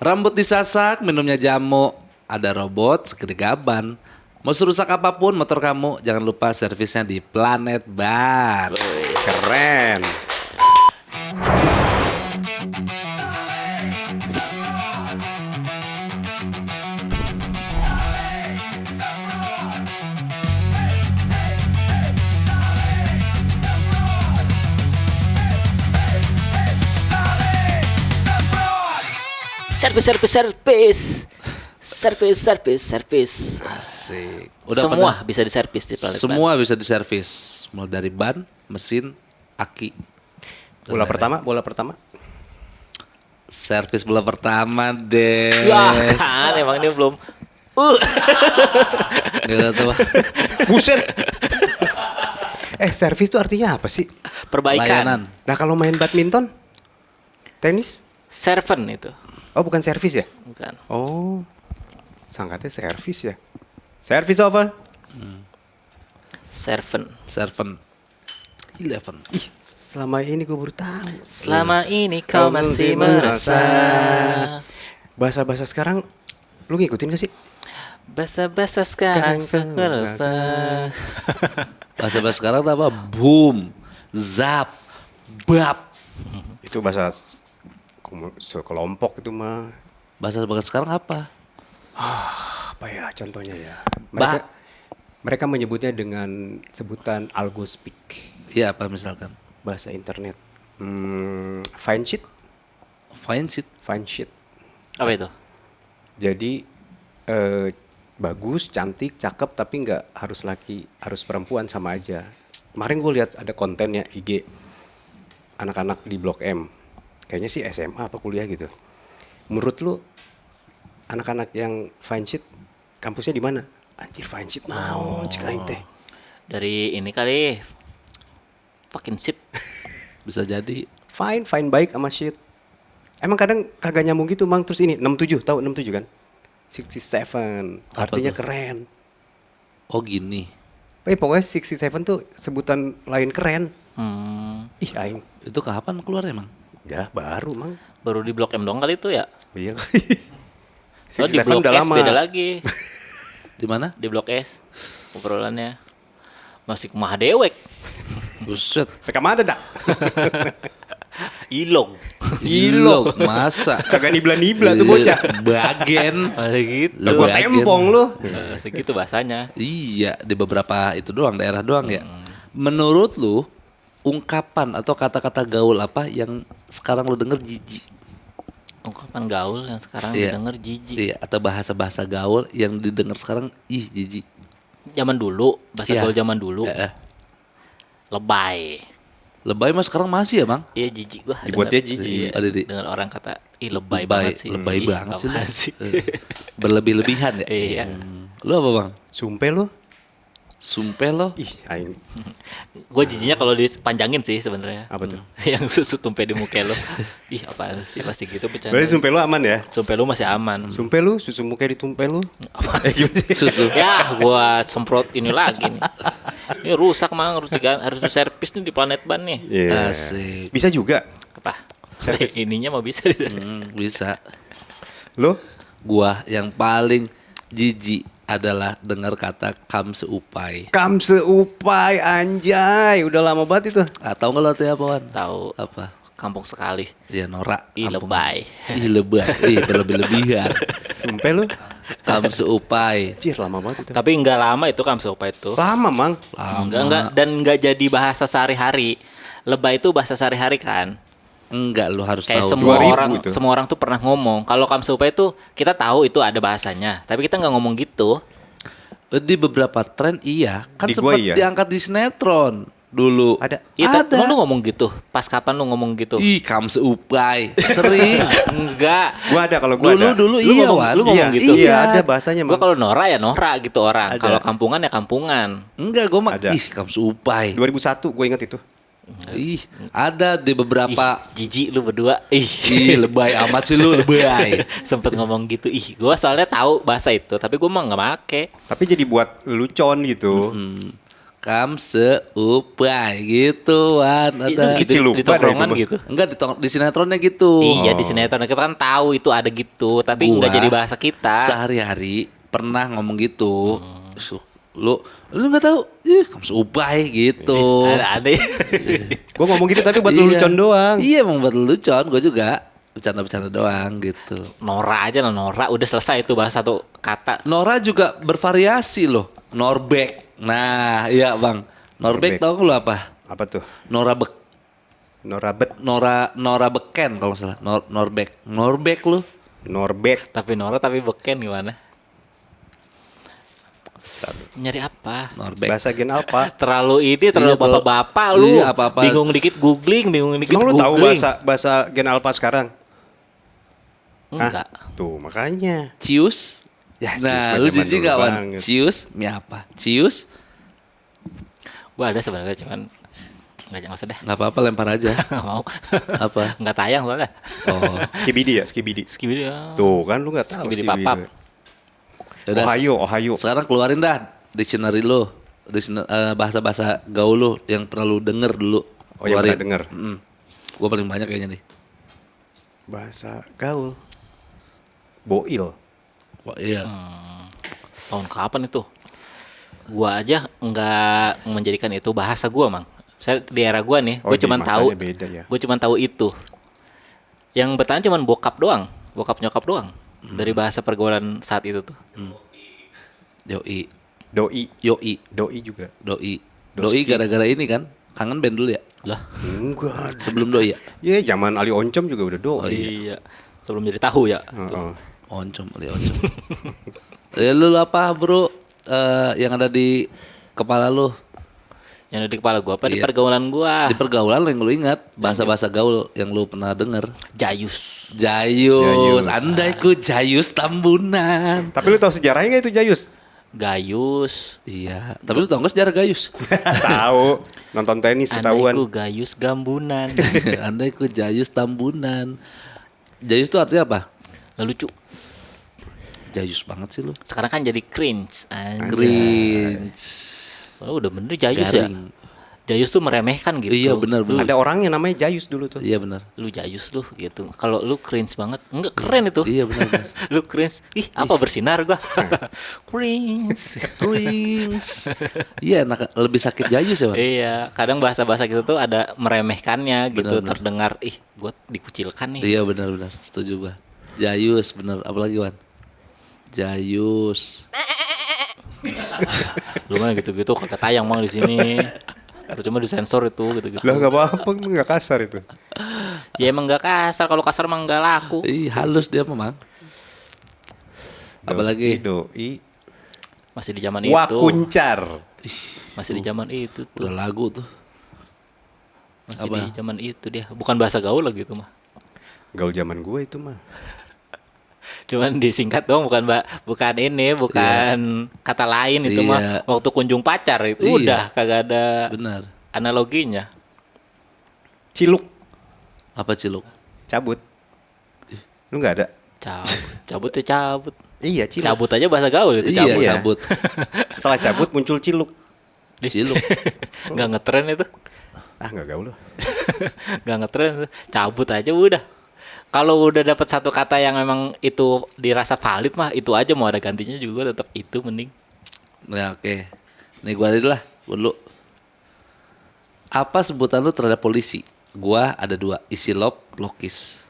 Rambut disasak, minumnya jamu. Ada robot segede gaban. Mau serusak apapun motor kamu, jangan lupa servisnya di Planet Ban. Keren. Servis. Asik. Semua bisa diservis di Planet Ban. Semua bisa diservis, mulai dari ban, mesin, aki. Dan Bola pertama. Servis bola pertama deh. Ya kan, emang dia belum. Gitu tuh. Buset. Servis itu artinya apa sih? Perbaikan. Layanan. Nah, kalau main badminton, tenis, Servant itu. oh bukan servis ya? Bukan. Oh, sangkatnya servis ya. Servis over. Servant. Servant 11. Ih, selama ini gue baru tahu. Selama ini kau masih merasa. Bahasa-bahasa sekarang, lu ngikutin gak sih? Basa-basa sekarang serasa. Bahasa sekarang tuh apa? Boom, zap, bab. Itu bahasa sekelompok itu mah. Bahasa sekarang apa? Apa ya contohnya ya? Ba- Mereka menyebutnya dengan sebutan algo speak. Iya apa misalkan? Bahasa internet. Fine shit. Fine shit. Fine shit. Apa itu? Jadi bagus, cantik, cakep, tapi nggak harus laki, harus perempuan sama aja. Kemarin gue lihat ada kontennya IG anak-anak di Blok M, kayaknya sih SMA apa kuliah gitu. Menurut lu anak-anak yang fine shit kampusnya di mana? Anjir fine shit naon cek aing teh. Dari ini kali. Fucking shit. Bisa jadi. Fine baik sama shit. Emang kadang kagak nyambung gitu mang. Terus ini 67, tahu 67 kan? 67 Apa artinya tuh? keren. Oh gini. Pokoknya 67 tuh sebutan lain keren. Ih aing. Itu kapan keluar emang? Ya baru mang. Baru di Blok M doang kali itu ya. Iya. Oh, di Blok S beda lagi. Di mana? Di Blok S obrolannya masih kumaha dewek. Buset. Rekam ada dak. Ilong. Ilo, masa? Kagak nibla-nibla tuh bocah. Bagen. Masih gitu. Lah, Gua Bagen. tempong lu. Segitu bahasanya. Iya, di beberapa itu doang, daerah doang ya. Menurut lu, ungkapan atau kata-kata gaul apa yang sekarang lu denger jijik? Ungkapan gaul yang sekarang Iya. didengar jijik. Iya, atau bahasa-bahasa gaul yang didengar sekarang jijik. Zaman dulu, bahasa Iya. gaul zaman dulu. Lebay. Lebay mah sekarang masih ya, Bang? Iya jijik gua. Dibuatnya denger. jijik. Iya, Ada di- dengan orang kata, ih lebay banget sih. Lebay Ih, banget sih. apaan Lu. sih? Berlebih-lebihan ya? Iya. Lu apa, Bang? Sumpah lu. Sumpah lo. Ih aing. Gue jijiknya kalau dipanjangin sih sebenarnya. Apa tuh? Yang susu tumpe di muka lo. Ih apaan sih masih gitu bercanda. Berarti sumpah lu aman ya? Tumpe lu masih aman. Sumpah lu susu muka ditumpai lu. Gimana sih? Susu. Ya gua semprot ini lagi nih. Ini rusak mang, harus diservis nih di Planet Ban nih. Iya. Asik. Bisa juga. Apa? Servis. Ininya mau bisa di Bisa. Lu Gua yang paling jijik adalah dengar kata kam seupai. kam seupai anjay. Udah lama banget itu. Atau nggak lo artinya apaan? tahu Apa? kampung sekali. Ya norak. Ih kampung. lebay. Ih lebay. Ih berlebih-lebihan. Sumpah lu. Kam seupai. Anjir lama banget itu. Tapi enggak lama itu Kamsopa itu. Lama mang. Enggak dan enggak jadi bahasa sehari-hari. Lebay itu bahasa sehari-hari kan. Enggak, lu harus Kayak tahu. semua 2000 orang itu. semua orang tuh pernah ngomong. Kalau Kamsopa itu kita tahu itu ada bahasanya, tapi kita nggak ngomong gitu. Di beberapa tren iya. Kan Di gua sempat iya. diangkat di sinetron dulu. Ada. Iya, Ada. emang lu ngomong gitu. Pas kapan lu ngomong gitu? Ih, kam seupai. Sering. Enggak. Gua ada kalau gua ada. Dulu Lu iya, ngomong- Wan. lu ngomong Iya, gitu? Iya, ada bahasanya Gua mang. kalau Nora ya Nora gitu orang. Ada. Kalau kampungan ya kampungan. Enggak, gue mah Ada. ih kam seupai. 2001 gue inget itu. Ih, ada di beberapa. Jijik lu berdua. Ih, Ih, lebay amat sih lu, lebay. sempet ngomong gitu. Ih, gua soalnya tahu bahasa itu, tapi gua mah nggak make. Tapi jadi buat lucon gitu. Kam seupai gitu Wan. Ada Kecil lupa di tongkrongan dah itu, gitu. enggak di sinetronnya gitu. Iya di sinetron kita kan tahu itu ada gitu, tapi Gua nggak jadi bahasa kita. Sehari-hari pernah ngomong gitu. Lu nggak tahu? Kam seupai gitu. Ada. Gue ngomong gitu tapi buat lelucon doang. Iya emang buat lelucon, gue juga bercanda-bercanda doang gitu. Nora aja lah Nora, udah selesai itu bahasa satu kata. Nora juga bervariasi loh. Norbek. Nah, iya Bang. Norbek Norbek. tau lu apa? Apa tuh? Norabek. Norabet, Nora beken kalau nggak salah. Norbek. Norbek lu. Norbek. Tapi Nora tapi beken gimana? Nyari apa? Norbek. Bahasa gen apa? Terlalu Iya, bapak-bapak lu. iya, apa-apa. Bingung dikit googling, bingung dikit Emang lu tahu googling. bahasa gen alpha sekarang? Enggak. Hah? Tuh makanya. Cius. Ya, cius Nah, mah lu zaman jijik dulu gak Wan? banget. Cius, mi apa? Cius? Gua ada sebenarnya cuman nggak usah deh. Nggak apa-apa, lempar aja. Nggak mau. Apa? Nggak tayang soalnya. Oh, Skibidi ya, Skibidi. Skibidi ya. Tuh kan lu nggak tahu Skibidi papap. yaudah. Ohio. Sekarang keluarin dah dictionary lu. Bahasa-bahasa gaul lu yang pernah lu denger dulu. Oh, yang Keluarin. pernah denger. Gue paling banyak kayaknya nih. Bahasa gaul. Boil. Wah, iya. Tahun kapan itu? Gua aja nggak menjadikan itu bahasa gua, Mang. Saya di era gua nih, Oh, gua di cuma masanya tahu, beda ya. gua cuma tahu itu. Yang bertahan cuma bokap doang, bokap nyokap doang. Dari bahasa pergaulan saat itu tuh. Yoi. Doi juga. Doi Doski. gara-gara ini kan. Kangen band dulu ya? Lah, Enggak. sebelum doi ya? Ya zaman Ali Oncom juga udah doi. Oh, Iya. Sebelum jadi tahu ya. Heeh. Oncom, Ali oncom. Lu apa bro? Yang ada di kepala lu? Yang ada di kepala gua apa di Iya. pergaulan gua? Di pergaulan yang lu ingat, bahasa-bahasa gaul yang lu pernah denger. Jayus. Jayus. Andai ku Jayus Tambunan. Tapi lu tahu sejarahnya nggak itu Jayus? Gayus. Iya, tapi lu tau gak sejarah Gayus? Tahu. Nonton tenis ketahuan. Andaiku Gayus Gambunan. Andai ku Jayus Tambunan. Jayus itu artinya apa? Nggak lucu. Jayus banget sih lu. Sekarang kan jadi cringe. Anjay. Cringe. Oh, udah bener Jayus ya. Garing. Jayus tuh meremehkan gitu. Iya, benar, benar. Ada orangnya namanya Jayus dulu tuh. Iya benar. Lu Jayus lu gitu. Kalau lu cringe banget, enggak keren itu. Iya benar. benar. Lu cringe. Ih, apa bersinar gua. Cringe. Cringe. Iya, lebih sakit Jayus ya, Bang? Iya, kadang bahasa-bahasa gitu tuh ada meremehkannya gitu, Benar, benar. terdengar ih, gua dikucilkan nih. Iya benar-benar. Setuju gua. Jayus bener. Apalagi Wan? Jayus. Lu mah gitu-gitu kagak tayang Mang di sini. Itu cuma disensor itu gitu-gitu. Lah nggak apa-apa, nggak kasar itu. Ya emang gak kasar, kalau kasar emang gak laku. Ih, halus dia memang. Apalagi? Doi. Masih di zaman itu. Wakuncar. Masih di zaman itu tuh. Udah lagu tuh. Masih Apa? di zaman itu dia. Bukan bahasa gaul lagi itu mah. Gaul zaman gue itu mah. Cuman disingkat doang, bukan ini, bukan kata lain itu Iya. mah. Waktu kunjung pacar itu Iya. udah kagak ada Benar. analoginya. Ciluk. Apa ciluk? Cabut. Lu nggak ada? Cabut ya cabut. Iya, ciluk. Cabut aja bahasa gaul itu Iya, cabut. cabut. Setelah cabut muncul ciluk. Ciluk. Nggak ngetren itu. Ah, nggak gaul loh. Nggak ngetren itu. Cabut aja udah. Kalau udah dapat satu kata yang memang itu dirasa valid mah itu aja, mau ada gantinya juga tetap itu mending. Ya oke. Nih gua dulu lah. Gua dulu. Apa sebutan lu terhadap polisi? Gua ada 2. Isilop, Lokis.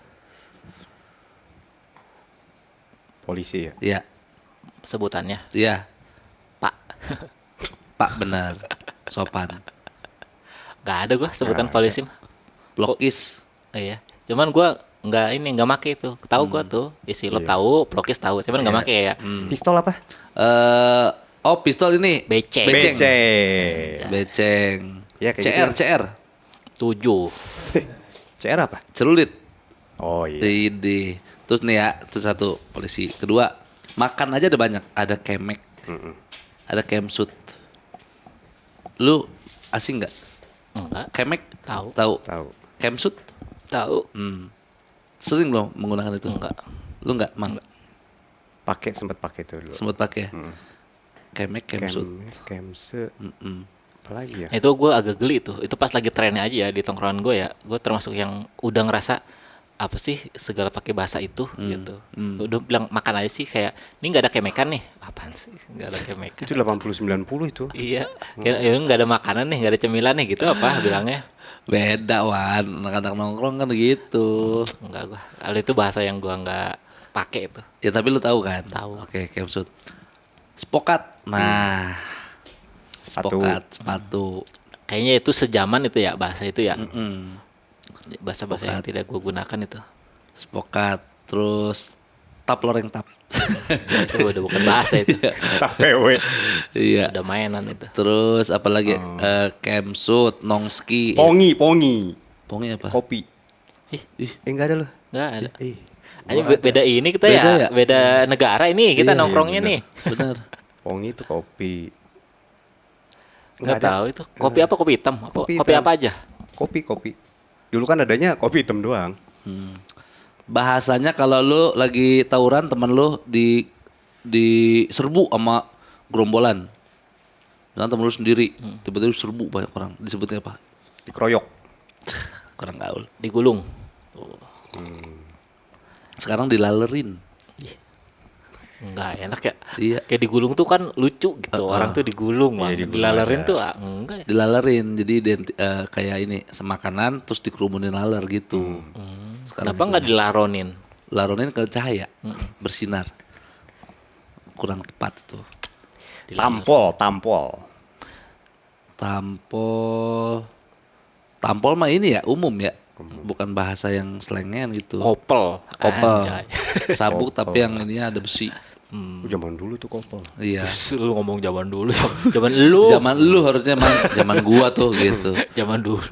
Polisi ya. Iya. Sebutannya Iya. Pak. Pak benar. Sopan. Nggak ada gua sebutan polisi mah. Lokis. Iya. Cuman gua nggak make itu. Tahu gua tuh isi lo tahu, Plokis tahu. Cuman nggak make ya. Pistol apa? Pistol ini. Beceng. Beceng. Beceng. Ya, kayak CR. 7. CR apa? Celulit. Oh iya. Ini. Terus nih ya, itu satu polisi. Kedua, makan aja ada banyak. Ada kemek. Ada kemsut. Lu asing nggak? Enggak. Kemek? Tahu. Tahu. Tahu. Kemsut? Tahu. Sering belum menggunakan itu? Enggak. Lu nggak, Mang? Sempat pakai tuh dulu. Sempat pakai. Kemek, kemsut. Kemse. Apalagi ya. Itu gue agak geli tuh. Itu pas lagi trennya aja ya di tongkrongan gue ya. Gue termasuk yang udah ngerasa apa sih segala pakai bahasa itu gitu. Udah bilang makan aja sih kayak ini nggak ada kemekan nih. Apaan sih nggak ada kemekan? Itu 80-90 itu. Iya. Ya nggak ada makanan nih, nggak ada cemilan nih gitu apa bilangnya? Beda Wan, anak-anak nongkrong kan gitu. Enggak gua. Kalau itu bahasa yang gua nggak pakai itu. Ya tapi lu tahu kan? Tahu. Oke, Kemsut. Spokat. Nah, spokat sepatu. Kayaknya itu sejaman itu ya bahasa itu ya. Bahasa-bahasa yang Spokat. tidak gua gunakan itu. Spokat. Terus tap loreng tap. Itu udah bukan bahasa itu. Tak PW. Iya. Udah mainan itu. Terus apalagi Kemsut, nongski. Pongi. Pongi apa? Kopi. Ih, Enggak ada loh. Nggak ada. Gua Ayo beda ini kita Beda ya, ya? beda negara ini kita Iya, nongkrongnya iya, nih. bener. Pongi itu kopi. Nggak ada. tahu itu kopi apa kopi hitam? Kopi hitam. apa aja? Kopi. Dulu kan adanya kopi hitam doang. Bahasanya kalau lu lagi tawuran temen lu di serbu sama gerombolan. Misalnya temen lu sendiri, tiba-tiba serbu banyak orang. Disebutnya apa? Dikeroyok. Kurang gaul. Digulung. Sekarang dilalerin. Enggak enak ya. Iya. Kayak digulung tuh kan lucu gitu. Orang tuh digulung, Iya, Bang. digulung Dilalerin ada. tuh enggak ya. Dilalerin. Jadi kayak ini semakanan terus dikerumunin laler gitu. Sekarang Kenapa nggak dilaronin? laronin ke cahaya bersinar. Kurang tepat itu. Tampol. Tampol mah ini ya umum ya. Bukan bahasa yang slengen gitu. Kopel. Kopel. Anjay. Sabuk tapi yang ini ada besi. Zaman dulu tuh kopel. Iya. Lu ngomong zaman dulu, zaman lu. Zaman lu harusnya zaman gua tuh gitu. Zaman dulu.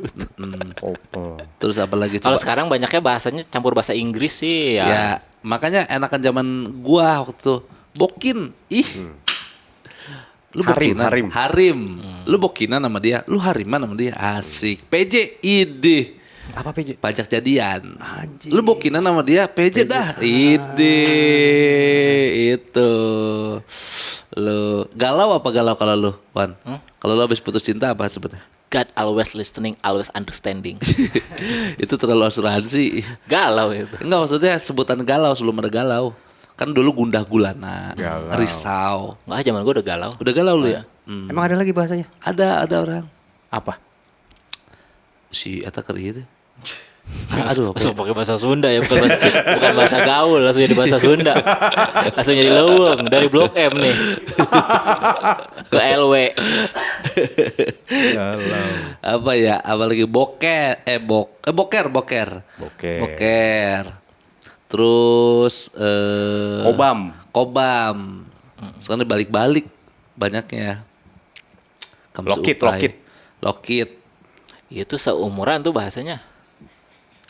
Kopel. Terus apa lagi Kalau coba? sekarang banyaknya bahasanya campur bahasa Inggris sih ya. Ya, makanya enakan zaman gua waktu itu. Bokin. Ih. Lu bokinan. Harim. Lu bokinan sama dia, lu hariman sama dia. Asik. PJ ide. Apa PJ? Pajak jadian. Anjing. Lu bokinan sama dia, PJ dah. Ide. Itu. Lu galau apa galau kalau lu, Wan? Kalau lu habis putus cinta apa sebetulnya? God always listening, always understanding. Itu terlalu asuransi. Galau itu. Enggak, maksudnya sebutan galau sebelum ada galau. Kan dulu gundah gulana, Galau. risau. Enggak, zaman gua udah galau. Udah galau lu ya? Emang ada lagi bahasanya? Ada orang. Apa? Si eta keur ieu teh. Aduh, apa ya? Langsung pakai bahasa Sunda ya, bukan bahasa gaul, langsung jadi bahasa Sunda. Langsung jadi leuweung dari Blok M nih. Ke LW. Galau. Apa ya? Apalagi boker, boker. Boker. Terus Kobam. Sekarang dibalik-balik banyaknya. Lokit. Itu seumuran tuh bahasanya.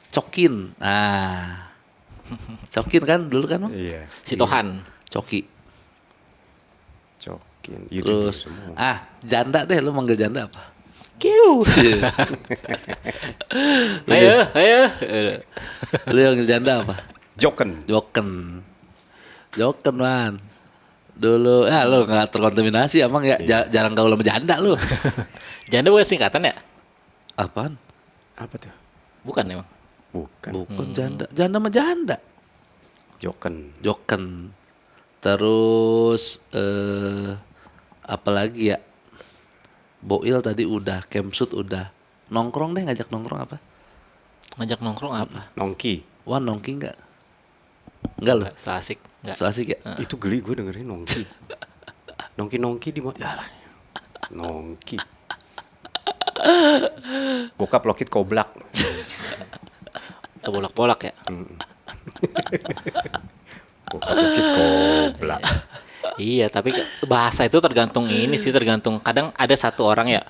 Cokin. Nah. Cokin kan dulu kan, Bang? Iya. Sitohan. Coki. Cokin. Terus janda deh, lu manggil janda apa? Kiu. Ayo. Lu yang manggil janda apa? Joken. Joken man. Dulu lu nggak terkontaminasi emang ya, jarang gaul sama janda lu. Janda bukan singkatan ya? Apaan? Apa tuh? Bukan emang. Bukan janda sama janda. Joken. Terus apalagi ya? Boil tadi udah, Kemsut udah. Nongkrong deh, ngajak nongkrong apa? Ngajak nongkrong apa? Nongki. Wah, nongki enggak? Enggak loh. So asik. Enggak. So asik ya? Itu geli gue dengerin nongki. Nongki di mana? Nongki. Bokap lokit koblak. Atau bolak-bolak ya? Bokap lokit koblak. Iya, tapi bahasa itu tergantung ini sih, tergantung. Kadang ada satu orang ya,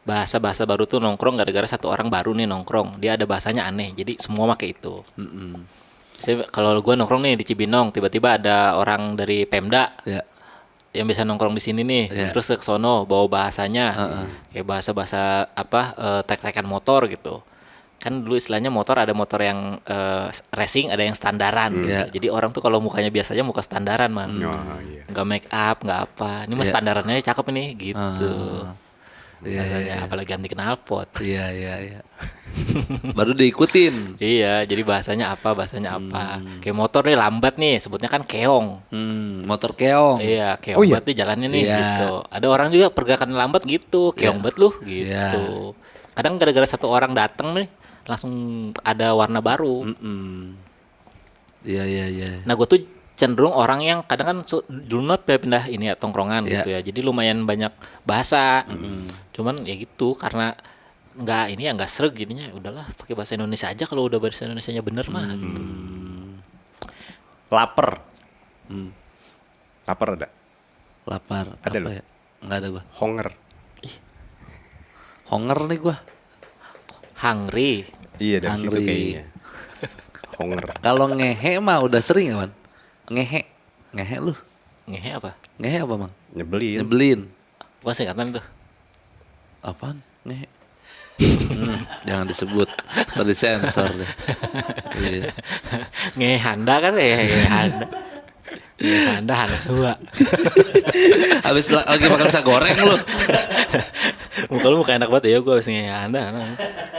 bahasa baru tuh nongkrong gara-gara satu orang baru nih nongkrong. Dia ada bahasanya aneh, jadi semua pakai itu. Kalau gue nongkrong nih di Cibinong, tiba-tiba ada orang dari Pemda Ya. yang bisa nongkrong di sini nih, Iya. terus ke sono bawa bahasanya, kayak bahasa tek-tekan motor gitu. Kan dulu istilahnya motor ada motor yang racing, ada yang standaran. Gitu. Iya. Jadi orang tuh kalau mukanya biasanya muka standaran man, Oh, iya. nggak make up, nggak apa. Ini mah Iya. standarannya cakep nih gitu. Bahasanya apalagi ganti knalpot. Iya. Baru diikutin. Iya, jadi bahasanya apa? Kayak motor nih lambat nih, sebutnya kan keong. Motor keong. Iya, keong banget nih jalannya nih Iya. gitu. Ada orang juga pergerakan lambat gitu, keong banget lu gitu. Iya. Kadang gara-gara satu orang datang nih, langsung ada warna baru. Iya. Nah, gue tuh cenderung orang yang kadang kan dulu pindah ini ya tongkrongan Iya. gitu ya. Jadi lumayan banyak bahasa. Cuman ya gitu karena nggak sreg gininya, udahlah pakai bahasa Indonesia aja kalau udah bahasa Indonesianya bener mah gitu. Laper. Laper ada. Lapar. Ada apa lu? ya? Enggak ada gua. Honger. Honger nih gua. Hungry. Iya dari situ Hungry. kayaknya. Honger. Kalau ngehe mah udah sering ya, Man. Ngehe lu. Ngehe apa? Ngehe apa, Mang? Nyebelin. Nyebelin. Apa singkatan tuh? Apaan? Ngehe. Jangan disebut. Tadi sensor deh. Iya. Ngehanda kan ya, ngehanda. Ngehanda anak tua. Habis lagi makan pisang goreng lu. Muka lu muka enak banget ya, gue habis ngehanda.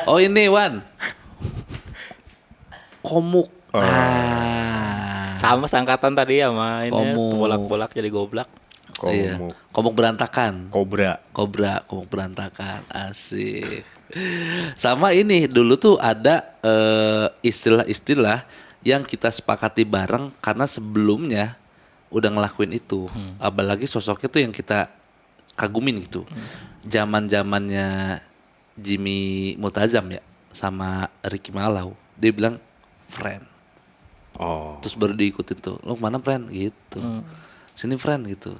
Oh ini Wan. Komuk. Sama sangkatan tadi sama ini Komuk. bolak-bolak jadi goblak. Iya. Komuk. Komuk berantakan. Kobra. Komuk berantakan. Asik. Sama ini dulu tuh ada istilah-istilah yang kita sepakati bareng karena sebelumnya udah ngelakuin itu. Apalagi sosoknya tuh yang kita kagumin gitu. Zaman-zamannya Jimmy Multazam ya sama Ricky Malau. Dia bilang friend. Oh. Terus baru diikutin tuh. Lo kemana friend? Gitu. Sini friend gitu.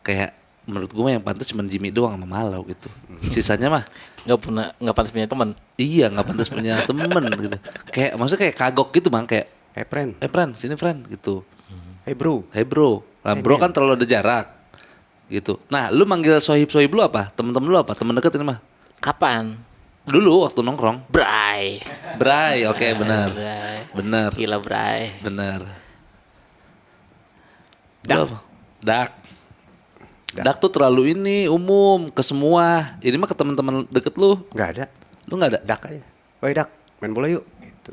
Kayak menurut gue yang pantas cuma Jimmy doang sama Malau gitu. Sisanya mah Nggak pantas punya teman. iya nggak pantas punya temen gitu. Kayak maksudnya kayak kagok gitu Bang, kayak Hey friend. friend, sini friend gitu. Hey bro. Hey bro. Nah, bro kan terlalu ada jarak. Gitu. Nah, lu manggil sohib lu apa? Temen-temen lu apa? Temen deket ini mah. Kapan? Dulu waktu nongkrong. Bray. Bray, oke benar. Bray. Benar. Gila Bray. Benar. Dak. Lu apa? Dak tuh terlalu ini umum ke semua. Ini mah ke teman-teman deket lu. Nggak ada. Lu nggak ada? Dak aja. Woi Dak, main bola yuk. Gitu.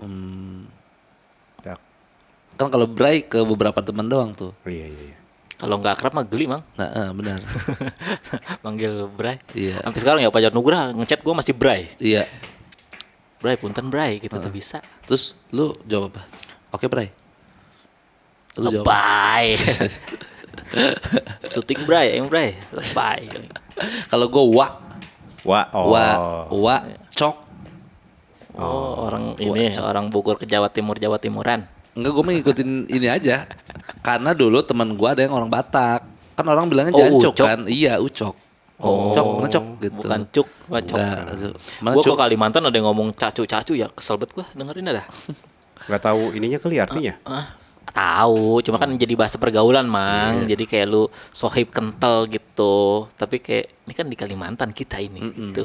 Dak. Kan kalau Bray ke beberapa teman doang tuh. Oh, iya. Kalau nggak akrab mah geli mang. Nah, benar. Manggil Bray. Iya. Sampai sekarang ya Pak Jar Nugrah ngechat gue masih Bray. Iya. Bray punten Bray gitu tuh bisa. Terus lu jawab apa? Oke, Bray. Lu jawab. Lebay. Syuting Bray, yang Bray. Lebay. Kalau gua Wah, wa cok. Oh, orang ini orang Bogor ke Jawa Timuran. Enggak, gua ngikutin ini aja. Karena dulu teman gua ada yang orang Batak. Kan orang bilangnya Oh, jancok ucok. kan? Iya, ucok. Cok, mana cok gitu. Bukan cuk, mah cok. Mana Gua ke cok? Kalimantan ada yang ngomong cacu-cacu ya, kesel banget gua dengerin ada. Nggak tahu ininya kali artinya. Tahu, cuma kan jadi bahasa pergaulan, Mang. Jadi kayak lu sohib kental gitu. Tapi kayak ini kan di Kalimantan kita ini gitu.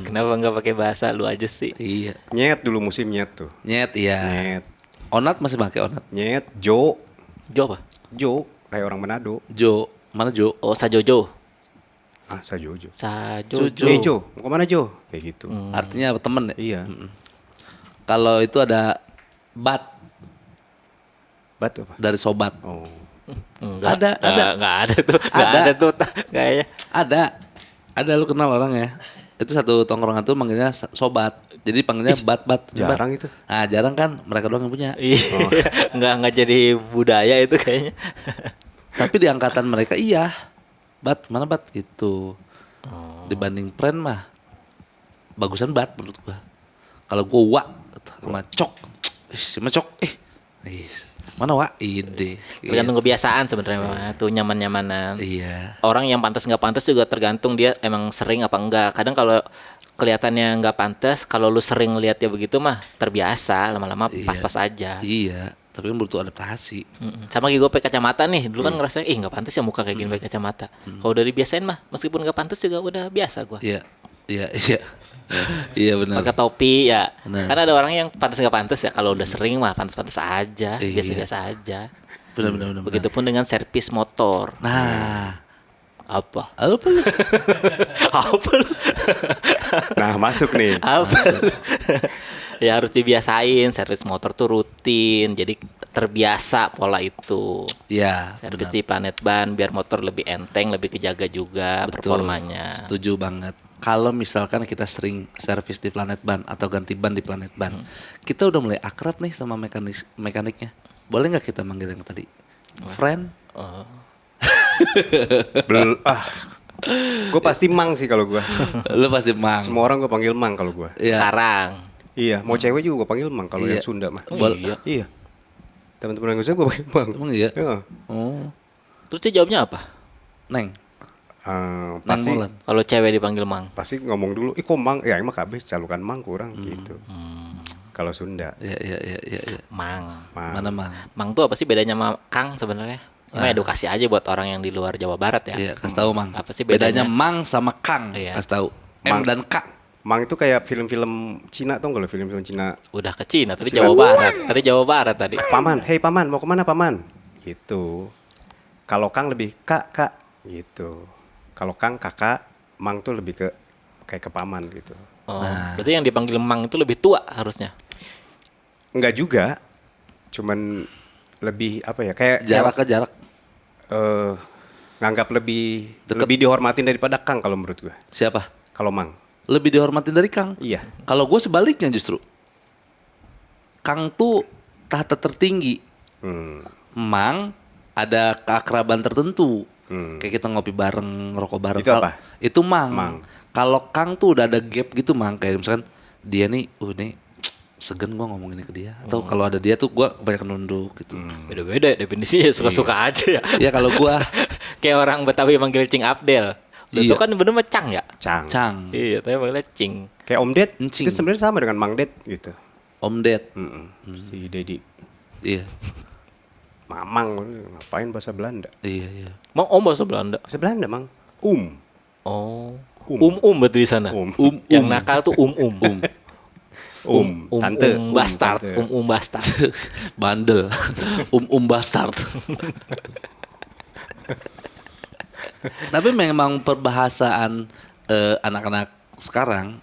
Kenapa nggak pakai bahasa lu aja sih? Iya. Nyet dulu musim nyet tuh. Nyet, iya. Nyet. Onat masih pakai onat. Nyet, Jo. Jo apa? Jo, kayak orang Manado. Jo, mana Jo? Oh, Sajojo. Ah, Sajojo. Sajojo. Hey Jo, mau kemana Jo? Kayak gitu. Artinya apa? Temen ya? Iya. Kalau itu ada bat Batu apa? dari sobat. Oh. Enggak, Ada. Enggak ada tuh. Enggak Ada. ada tuh kayaknya. Ada lu kenal orangnya. Itu satu tongkrongan tuh manggilnya sobat. Jadi panggilnya bat. jarang itu. Ah, jarang kan, mereka doang yang punya. Iya. Enggak jadi budaya itu kayaknya. Tapi di angkatan mereka iya. Bat, mana bat gitu. Dibanding pren mah bagusan bat menurut gua. Kalau gua sama cok. Sama cok. Mana wa? Ide. Tergantung kebiasaan sebenarnya mah. Tuh nyaman-nyamanan. Iya. Orang yang pantas nggak pantas juga tergantung dia emang sering apa enggak. Kadang kalau kelihatannya nggak pantas, kalau lu sering lihat dia begitu mah terbiasa, lama-lama pas-pas aja. Iya, tapi kan butuh adaptasi. Sama kayak gue pakai kacamata nih, dulu kan ngerasa nggak pantas ya muka kayak gini pakai kacamata. Kalau udah dibiasain mah, meskipun nggak pantas juga udah biasa gue. Iya. Iya benar. Pakai topi ya, Benar. kan ada orang yang pantas nggak pantas ya. Kalau udah sering mah pantas-pantas aja, Iya. biasa-biasa aja. Benar. Begitupun dengan servis motor. Nah, Apa? Apa lu? Apa lu? Nah, masuk nih. Apa? Ya harus dibiasain, servis motor tuh rutin. Jadi terbiasa pola itu. Ya, Servis benar. di Planet Ban biar motor lebih enteng, lebih kejaga juga Betul. performanya. Setuju banget. Kalau misalkan kita sering servis di Planet Ban atau ganti ban di Planet Ban, kita udah mulai akrab nih sama mekaniknya. Boleh nggak kita manggil yang tadi? Friend? Gue pasti Mang sih kalau gue. Lu pasti Mang. Semua orang gue panggil Mang kalau gue. Iya. Sekarang. Iya, mau cewek juga gue panggil Mang kalau Iya. yang Sunda mah. Iya. Iya. Teman-teman yang gue panggil Mang. Emang iya? Iya. Oh, Terus dia jawabnya apa? Neng. Neng Pasti Molan. Kalau cewek dipanggil Mang. pasti ngomong dulu, "Ih, kok Mang?" Ya emang kabeh calukan Mang kurang gitu. Kalau Sunda, Iya, iya, iya, iya, iya. Mang. Mang. Mana Mang? Mang tuh apa sih bedanya sama Kang sebenarnya? Cuma edukasi aja buat orang yang di luar Jawa Barat ya. Iya, kasih tahu Mang. Apa sih bedanya bedanya? Mang sama Kang? Iya. Kasih tahu. M Mang. dan K. Mang itu kayak film-film Cina tuh, kalau film-film Cina. Udah ke Cina, tadi Silat. Jawa Barat. Tadi Jawa Barat tadi. Paman, "Hei paman, mau kemana paman?" Gitu. Kalau Kang lebih kak gitu. Kalau Kang kakak, Mang tuh lebih ke kayak ke paman gitu. Oh, berarti yang dipanggil Mang itu lebih tua harusnya. Enggak juga, cuman lebih apa ya, kayak Jarak ke jarak. nganggap lebih Deket. lebih dihormatin daripada Kang kalau menurut gue. Siapa? Kalau Mang. Lebih dihormatin dari Kang. Iya. Kalau gue sebaliknya justru. Kang tuh tahta tertinggi. Hmm. Mang ada keakraban tertentu. Hmm. Kayak kita ngopi bareng, ngerokok bareng. Itu apa? Itu Mang. Mang. Kalau Kang tuh udah ada gap gitu Mang. Kayak misalkan dia nih, nih segen gua ngomong ini ke dia. Atau kalau ada dia tuh gua kebanyakan nunduk gitu. Beda-beda definisinya, suka-suka aja ya. Ya kalau gua Kayak orang Betawi manggil Cing Abdel. Itu Iya. kan bener mah Cang ya? Cang. Cang, Iya, tapi manggilnya Cing. Kayak Om Ded, Encing. itu sebenarnya sama dengan Mang Ded gitu. Om Ded. Si Dedi. Iya. Mamang, ngapain bahasa Belanda? Iya, iya. Mang Om bahasa Belanda. Bahasa Belanda, Mang. Oh. Berarti di sana. Yang nakal tuh Tante. Bastard. Tante. Bastard. Bandel. Bastard. Tapi memang perbahasaan anak-anak sekarang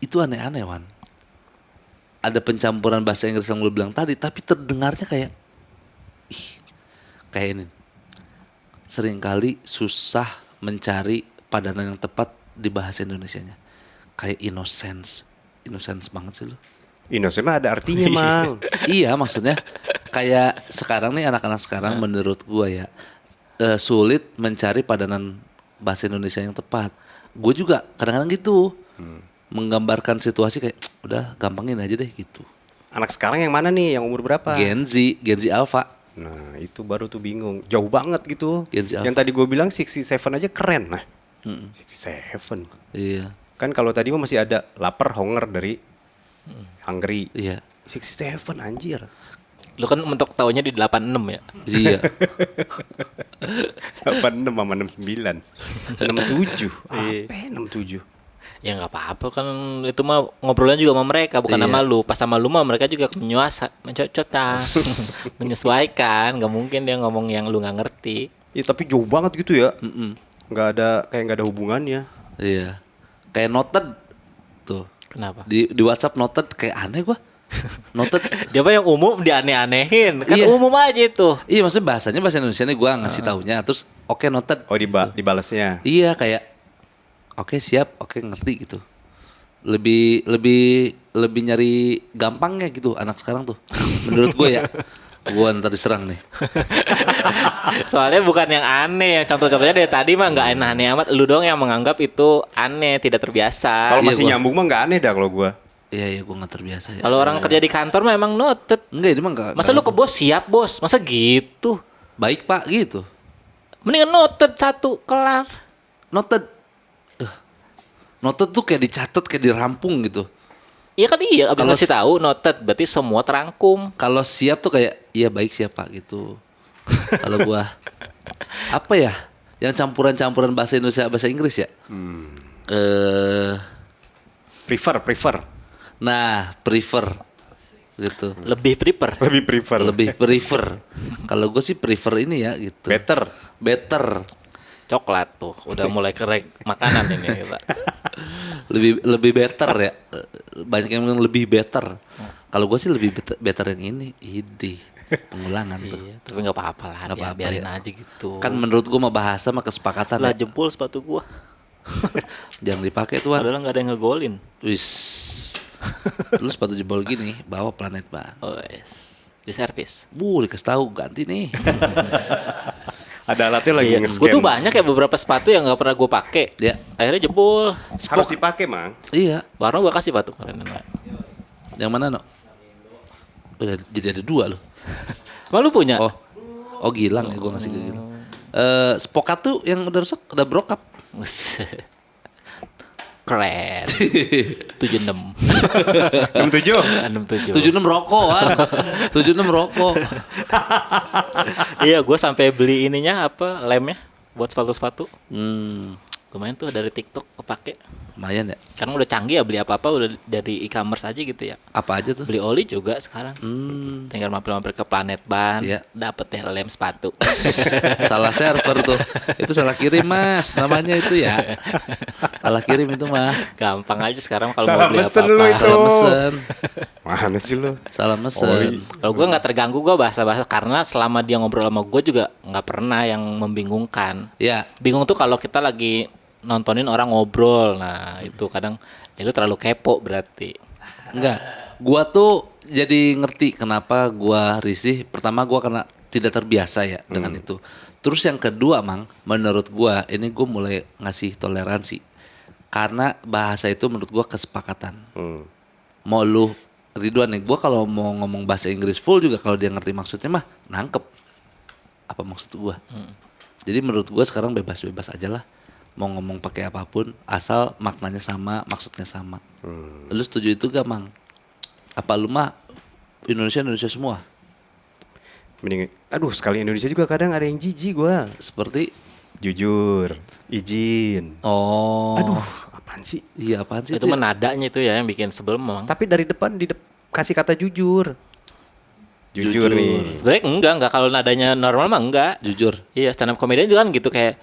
itu aneh-aneh, Wan. Ada pencampuran bahasa Inggris yang lu bilang tadi, tapi terdengarnya kayak kayak ini. Seringkali susah mencari padanan yang tepat di bahasa Indonesianya. Kayak innocence banget sih lu. Innocent mah ada artinya, Mang. Iya, maksudnya kayak sekarang nih anak-anak sekarang menurut gua ya sulit mencari padanan bahasa Indonesia yang tepat. Gue juga kadang-kadang gitu menggambarkan situasi kayak udah gampangin aja deh gitu. Anak sekarang yang mana nih? Yang umur berapa? Gen Z Alpha. Nah, itu baru tuh bingung. Jauh banget gitu. Gen Z Alpha. Yang tadi gue bilang 67 aja keren. Nah, 67. Iya, Kan kalau tadi mah masih ada lapar, hunger dari Hungry. iya, 67 anjir. Lu kan mentok tahunnya di 86 ya. iya. 86 sama 69. 67. Apa 67? Ya nggak apa-apa kan, itu mah ngobrolnya juga sama mereka, bukan Iya. sama lu. Pas sama lu mah mereka juga menyesuaikan. Nggak mungkin dia ngomong yang lu nggak ngerti. Ya tapi jauh banget gitu ya. Nggak ada hubungannya. Iya. Kayak noted tuh. Kenapa? Di WhatsApp noted kayak aneh gua. Noted. Dia mah yang umum dianeh-anehin. Kan Iya. umum aja itu. Iya, maksudnya bahasanya bahasa Indonesia nih gua ngasih taunya terus oke noted. Oh, gitu. dibalasnya. Iya, kayak oke siap, oke ngerti gitu. Lebih nyari gampangnya gitu anak sekarang tuh. Menurut gue ya. Gue ntar diserang nih. Soalnya bukan yang aneh, yang contoh-contohnya dari tadi mah nggak aneh-aneh amat. Lu dong yang menganggap itu aneh, tidak terbiasa. Kalau Iya, masih gua. nyambung mah nggak aneh dah kalau gua. Iya, gue gak terbiasa ya. Kalau orang kerja di kantor mah emang noted. Enggak, ini mah enggak. Masa lu ke bos siap bos? Masa gitu? Baik pak gitu. Mendingan noted satu kelar. Noted. Noted tuh kayak dicatat, kayak dirampung gitu. Iya kan iya, abis Kalau ngasih tahu noted berarti semua terangkum. Kalau siap tuh kayak iya baik siap pak gitu. Kalau gua apa ya? Yang campuran-campuran bahasa Indonesia bahasa Inggris ya? Prefer. Nah, prefer gitu. Lebih prepare. Lebih prefer. Kalau gue sih prefer ini ya gitu. Better. Better. coklat tuh. Udah mulai kerek makanan ini kita. Lebih better ya. Banyak yang bilang lebih better. Kalau gue sih lebih better yang ini. Ide pengulangan tuh. Iya, tapi nggak apa-apa lah. Nggak apa-apa Biarin ya. aja gitu. Kan menurut gue mah bahasa mah kesepakatan. lah Ya. jempol sepatu gua. Jangan dipakai tuan. Padahal nggak ada yang ngegolin. Wis. Lu sepatu jebol gini bawa Planet Ban. Oh yes. Di servis. Dikasih tahu ganti nih. Ada alatnya lagi Iya, nge-scan. gue tuh banyak ya beberapa sepatu yang nggak pernah gue pakai. Ya. Akhirnya jebol. Harus dipakai, Mang. Iya. Warna gue kasih sepatu keren. Yang mana no? Udah jadi ada 2 loh. Malu punya? Oh Gilang ya gue ngasih ke Gilang. Spokat tuh yang udah rusak udah brokap. Keren. 76. 67. 67. 76 rokok kan. 76 rokok. Iya, gue sampai beli ininya apa lemnya buat sepatu-sepatu. Lumayan tuh dari TikTok kepake. Lumayan ya. Karena udah canggih ya beli apa-apa udah dari e-commerce aja gitu ya. Apa aja tuh? Beli oli juga sekarang. Tinggal mampir-mampir ke Planet Ban, Iya. dapet ya lem sepatu. Salah server tuh. Itu salah kirim mas. Namanya itu ya. Salah kirim itu mah. Gampang aja sekarang kalau Salah mau beli mesen apa-apa. lu itu. Salah mesen. Mana sih lu? Salah mesen. Kalau gue nggak terganggu gue bahasa-bahasa karena selama dia ngobrol sama gue juga nggak pernah yang membingungkan. Ya. Bingung tuh kalau kita lagi nontonin orang ngobrol, nah itu kadang itu terlalu kepo berarti. Enggak. Gua tuh jadi ngerti kenapa gua risih. Pertama gua karena tidak terbiasa ya dengan itu. Terus yang kedua Mang, menurut gua ini gua mulai ngasih toleransi. Karena bahasa itu menurut gua kesepakatan. Mau lu Ridwan nih, gua kalau mau ngomong bahasa Inggris full juga kalau dia ngerti maksudnya mah nangkep apa maksud gua. Jadi menurut gua sekarang bebas-bebas aja lah. Mau ngomong pakai apapun asal maknanya sama, maksudnya sama. Lu setuju itu gak Mang? Apa lu mah Indonesia semua? Mending, aduh sekali Indonesia juga kadang ada yang jijik gua. Seperti Jujur, izin. Aduh, apaan sih? Iya apaan sih Itu mah nadanya itu ya yang bikin sebel memang. Tapi dari depan kasih kata jujur. Jujur nih. Sebenarnya enggak kalau nadanya normal mah enggak. Jujur. Iya, stand up comedian juga kan gitu kayak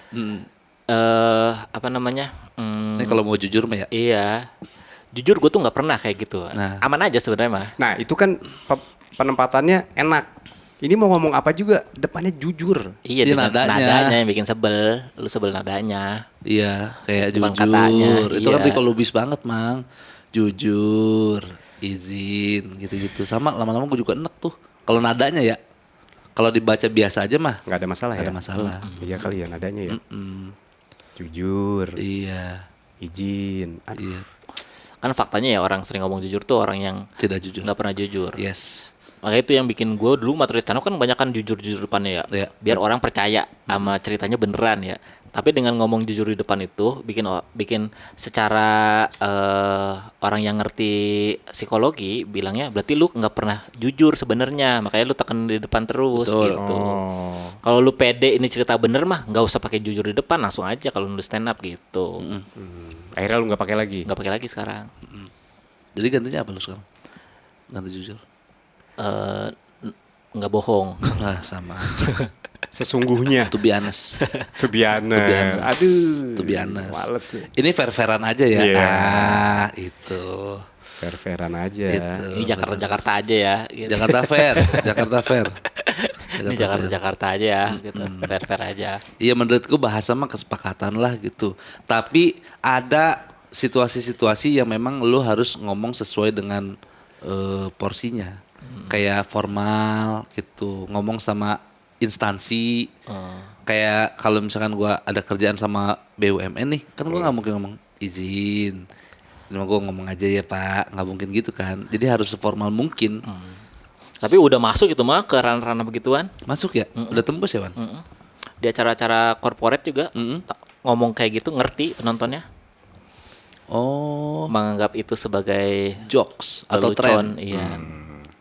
apa namanya? Ini kalau mau jujur mah ya. Iya. Jujur gue tuh nggak pernah kayak gitu. Nah. Aman aja sebenarnya mah. Nah, itu kan penempatannya enak. Ini mau ngomong apa juga depannya jujur. Iya, Iya, dengan nadanya. nadanya yang bikin sebel. Lu sebel nadanya. Iya kayak Bukan jujur. katanya, Itu kan iya. psikologis banget Mang. Jujur, izin gitu-gitu. Sama lama-lama gue juga enek tuh. Kalau nadanya ya. Kalau dibaca biasa aja mah Nggak ada masalah nggak ya? ada masalah. Iya kali ya nadanya ya. Jujur, Iya. izin. Aduh. Iya. Kan faktanya ya orang sering ngomong jujur tuh orang yang Tidak jujur. nggak pernah jujur. Yes. Makanya itu yang bikin gue dulu materi stand up kan banyak kan jujur-jujur depannya ya. Iya. Biar orang percaya sama ceritanya beneran ya. Tapi dengan ngomong jujur di depan itu bikin secara orang yang ngerti psikologi bilangnya berarti lu nggak pernah jujur sebenarnya. Makanya lu tekan di depan terus gitu. Kalau lu pede ini cerita bener mah nggak usah pakai jujur di depan, langsung aja kalau nulis stand up gitu. Akhirnya lu nggak pakai lagi. Nggak pakai lagi sekarang. Jadi gantinya apa lu sekarang? Ganti jujur. Nggak bohong. Ah sama. Sesungguhnya. To be honest. To be honest. To be honest. Aduh. To be honest. Males nih. Ini fair-fairan aja ya. Iya. Itu. Fair-fairan aja. Itu. Ini Jakarta aja ya. Gitu. Jakarta Fair. Jakarta Fair. Ini Jakarta aja ya. Gitu. Fair aja. Iya menurutku bahasa mah kesepakatan lah gitu. Tapi ada situasi-situasi yang memang lu harus ngomong sesuai dengan porsinya. Kayak formal gitu. Ngomong sama instansi. Kayak kalau misalkan gua ada kerjaan sama BUMN nih, kan gua nggak mungkin ngomong izin. Cuma gua ngomong aja ya Pak, nggak mungkin gitu kan. Jadi harus seformal mungkin. Tapi udah masuk itu mah ke ranah-ranah begituan. Masuk ya? Udah tembus ya Wan? Di acara-acara corporate juga ngomong kayak gitu ngerti penontonnya. Oh, Menganggap itu sebagai jokes atau lelucon, tren. iya.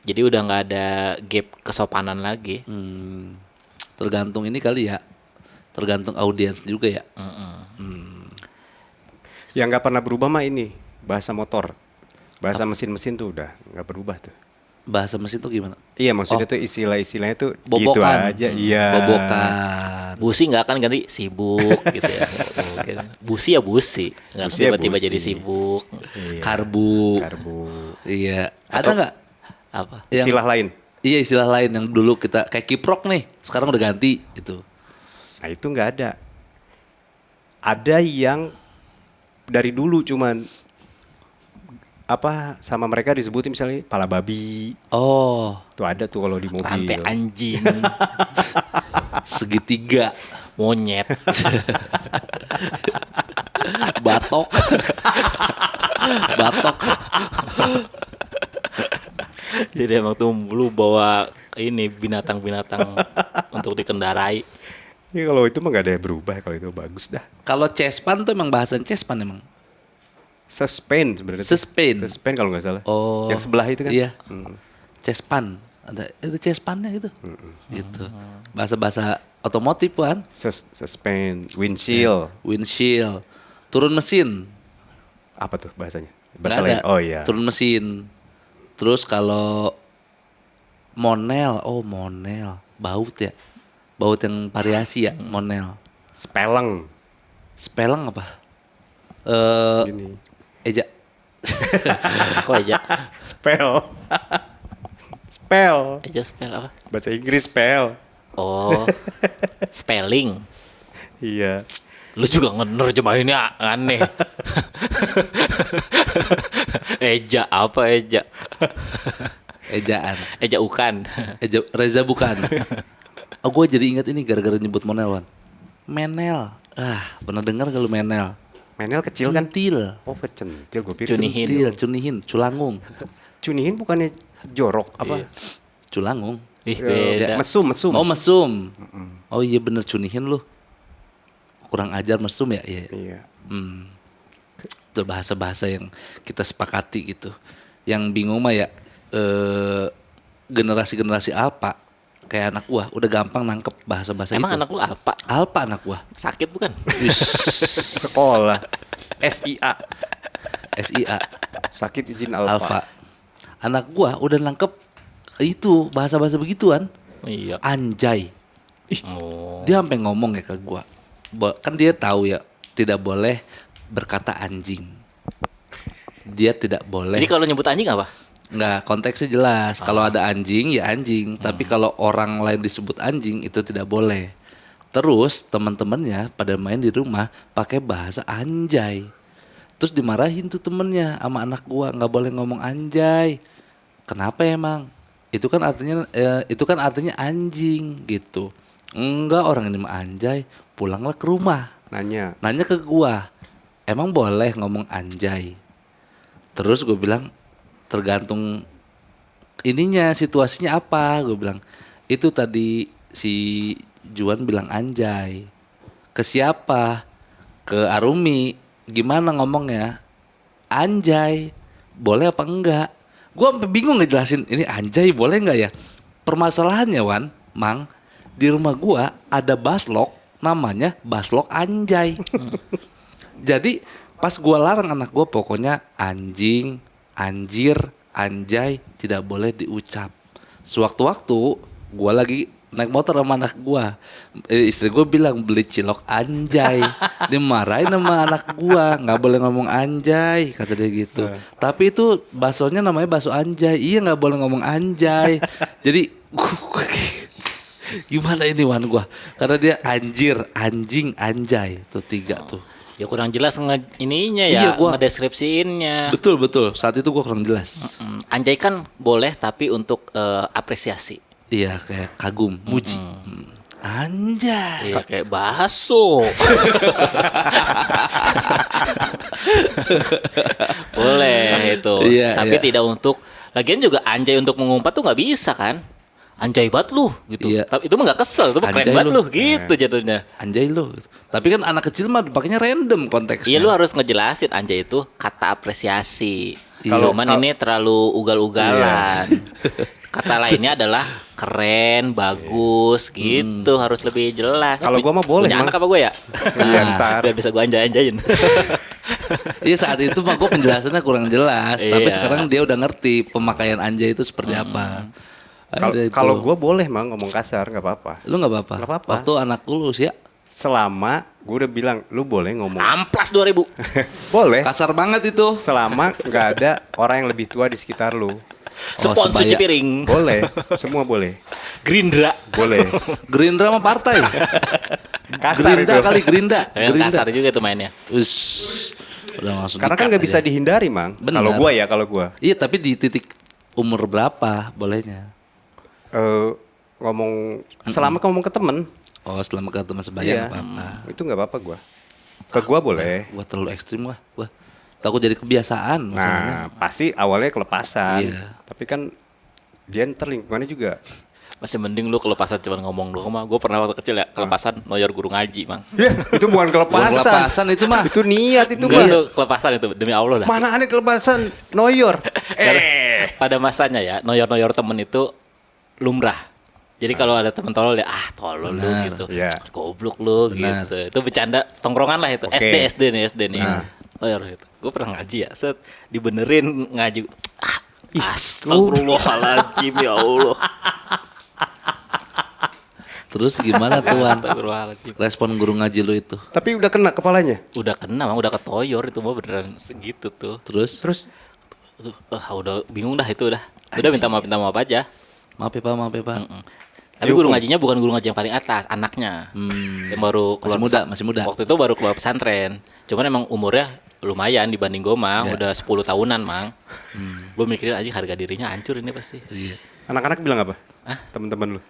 Jadi udah nggak ada gap kesopanan lagi. Tergantung ini kali ya. Tergantung audiens juga ya. Yang nggak pernah berubah mah ini bahasa motor. Bahasa mesin-mesin tuh udah nggak berubah tuh. Bahasa mesin tuh gimana? Iya maksudnya tuh istilah-istilahnya tuh gitu Bobokan. aja. Iya. Bobokan. Busi nggak akan ganti sibuk gitu ya. Mungkin. Busi ya busi, nggak Busi ya tiba-tiba busi. jadi sibuk. Iya. Karbu. Karbu. Iya. Ada Atau- nggak? Apa? Yang- Istilah lain. Iya istilah lain yang dulu kita kayak kiprok nih, sekarang udah ganti itu. Nah itu nggak ada. Ada yang dari dulu cuman apa sama mereka disebutin misalnya pala babi. Oh, Tuh ada tuh kalau di mobil. Rantai anjing, segitiga, monyet. batok, batok. Jadi emang tuh lu bawa ini binatang-binatang untuk dikendarai. Ya kalau itu mah nggak ada yang berubah, kalau itu bagus dah. Kalau cespan tuh emang bahasan cespan emang. Suspen sebenarnya. Suspen. Suspen kalau nggak salah. Oh. Yang sebelah itu kan. Iya. Cespan. Ada cespannya gitu. Gitu. Bahasa-bahasa otomotif kan. Suspen, windshield. Windshield. Turun mesin. Apa tuh bahasanya? Nggak Bahasa ada. lain. Oh iya. Turun mesin. Terus kalau monel, oh monel, baut ya. Baut yang variasi ya, monel. Spelling. Spelling apa? Gini. Eja. Kok aja? Spell. Spell. Aja spell apa? Bahasa Inggris spell. Oh, spelling. Iya. Lu juga ngenerjemahinnya aneh. Eja apa eja? Ejaan. Eja ukan. Eja Reza bukan. Oh gue jadi ingat ini gara-gara nyebut monel Wan. Menel. Pernah dengar kalau menel? Menel kecil kan? Centil. Oh kecentil gue pikir. Cunihin. Centil, cunihin, culangung. Cunihin bukannya jorok apa? Iya. Culangung. Ih Ya, beda. mesum, mesum. Oh mesum. Oh iya bener cunihin lu. Kurang ajar mesum ya? Iya. Iya. Itu bahasa-bahasa yang kita sepakati gitu. Yang bingung mah ya generasi-generasi alpa kayak anak gua udah gampang nangkep bahasa-bahasa Emang itu. anak lu apa? Alpa anak gua. Sakit bukan? Sekolah. SIA. SIA Sakit izin alfa. Alfa. Anak gua udah nangkep itu bahasa-bahasa begituan. Iya. Anjay. Oh. Dia sampai ngomong ya ke gua. Kan dia tahu ya tidak boleh berkata anjing. Dia tidak boleh. Jadi kalau nyebut anjing apa? Nggak, konteksnya jelas. Kalau ada anjing ya anjing. Tapi kalau orang lain disebut anjing itu tidak boleh. Terus teman-temannya pada main di rumah pakai bahasa anjay. Terus dimarahin tuh temennya sama anak gua, nggak boleh ngomong anjay. Kenapa emang? Itu kan artinya anjing gitu. Enggak, orang ini mah anjay. Pulanglah ke rumah. Nanya. Nanya ke gua, emang boleh ngomong anjay? Terus gue bilang tergantung ininya, situasinya apa. Gue bilang itu tadi si Juan bilang anjay. Ke siapa? Ke Arumi. Gimana ngomongnya? Anjay. Boleh apa enggak? Gue sampai bingung ngejelasin ini anjay boleh enggak ya? Permasalahannya Wan, Mang, di rumah gua ada baslok namanya baslok anjay. Jadi pas gua larang anak gua pokoknya anjing, anjir, anjay tidak boleh diucap. Sewaktu-waktu gua lagi naik motor sama anak gua, istri gua bilang beli cilok anjay. Dimarahin sama anak gua, nggak boleh ngomong anjay kata dia gitu. Tapi itu baksonya namanya bakso anjay. Iya nggak boleh ngomong anjay. Jadi gimana ini Wan gua? Karena dia anjir, anjing, anjay tuh tiga tuh. Ya kurang jelas ininya Iya, ya, gua- ngedeskripsiinnya. Betul. Saat itu gua kurang jelas. Anjay kan boleh tapi untuk apresiasi. Iya kayak kagum, muji. Anjay. Iya kayak baso. Boleh itu. Iya, tapi iya. tidak untuk lagian juga anjay untuk mengumpat tuh nggak bisa kan? Anjay banget lu gitu. Iya. Tapi itu mah nggak kesel, itu mah keren Anjay banget lu. lu gitu jatuhnya. Anjay lo. Tapi kan anak kecil mah pakainya random konteksnya. Iya lu harus ngejelasin anjay itu kata apresiasi. Iya. Cuman ini terlalu ugal-ugalan. Kata lainnya adalah keren, bagus gitu, harus lebih jelas. Kalau gua mah boleh, Punya Mang. anak apa gue ya? Iya, ntar. Biar bisa gua anjay-anjayin. Iya saat itu mah gue penjelasannya kurang jelas. Tapi Iya. sekarang dia udah ngerti pemakaian anjay itu seperti apa. Akhirnya itu. Kalau gue boleh mang ngomong kasar nggak apa-apa. Lu nggak apa-apa. Nggak apa-apa. Waktu anak lu usia Selama gue udah bilang lu boleh ngomong. Amplas 2000. Boleh. kasar banget itu. Selama nggak ada orang yang lebih tua di sekitar lu. Spons sebaya. cuci piring. Boleh. Semua boleh. Gerindra. Boleh. Gerindra sama partai. Kasar Gerindra itu. kali Gerindra. Yang kasar juga tuh mainnya. Ush, udah langsung Karena kan di-cut nggak bisa aja. dihindari mang. Bener. Kalau gue Iya, tapi di titik umur berapa bolehnya? ngomong selama kamu ngomong ke temen. Oh, selama ke teman sebaya Iya. nggak apa-apa. Itu nggak apa-apa gue. Ke gue boleh. Gua terlalu ekstrim gua. Takut jadi kebiasaan masalahnya. Nah, pasti awalnya kelepasan. Iya. Tapi kan dia ntar lingkungannya juga. Masih mending lu kelepasan cuma ngomong doang mah. Gue pernah waktu kecil ya kelepasan noyor guru ngaji, Mang. Ya, itu bukan kelepasan. Bukan kelepasan itu mah. Itu niat itu Enggak, mah. itu kelepasan itu demi Allah dah. Mana ada kelepasan noyor. Pada masanya ya, noyor-noyor temen itu lumrah. Jadi kalau ada temen tolol ya, tolol lu Benar. gitu. Iya. Goblok lu Benar. gitu. Itu bercanda tongkrongan lah itu. Oke. SD nih. Noyor gitu. Gue pernah ngaji ya, set dibenerin ngaji. Astagfirullahaladzim ya Allah. Terus gimana tuan? Astagfirullahaladzim. Respon guru ngaji lu itu? Tapi udah kena kepalanya. Udah kena, Mang, udah ketoyor itu mah beneran segitu tuh. Terus? Tuh, udah bingung dah itu udah. Udah minta maaf aja. Maaf ya Pak. Tapi guru ngajinya bukan guru ngaji yang paling atas, anaknya. Yang baru keluar Masih muda. Waktu itu baru keluar pesantren. Cuman emang umurnya lumayan dibanding gue, Mang. Ya. Udah 10 tahunan, Mang. Gue mikirin aja harga dirinya hancur ini pasti. Iya. Anak-anak bilang apa? Temen-temen lu.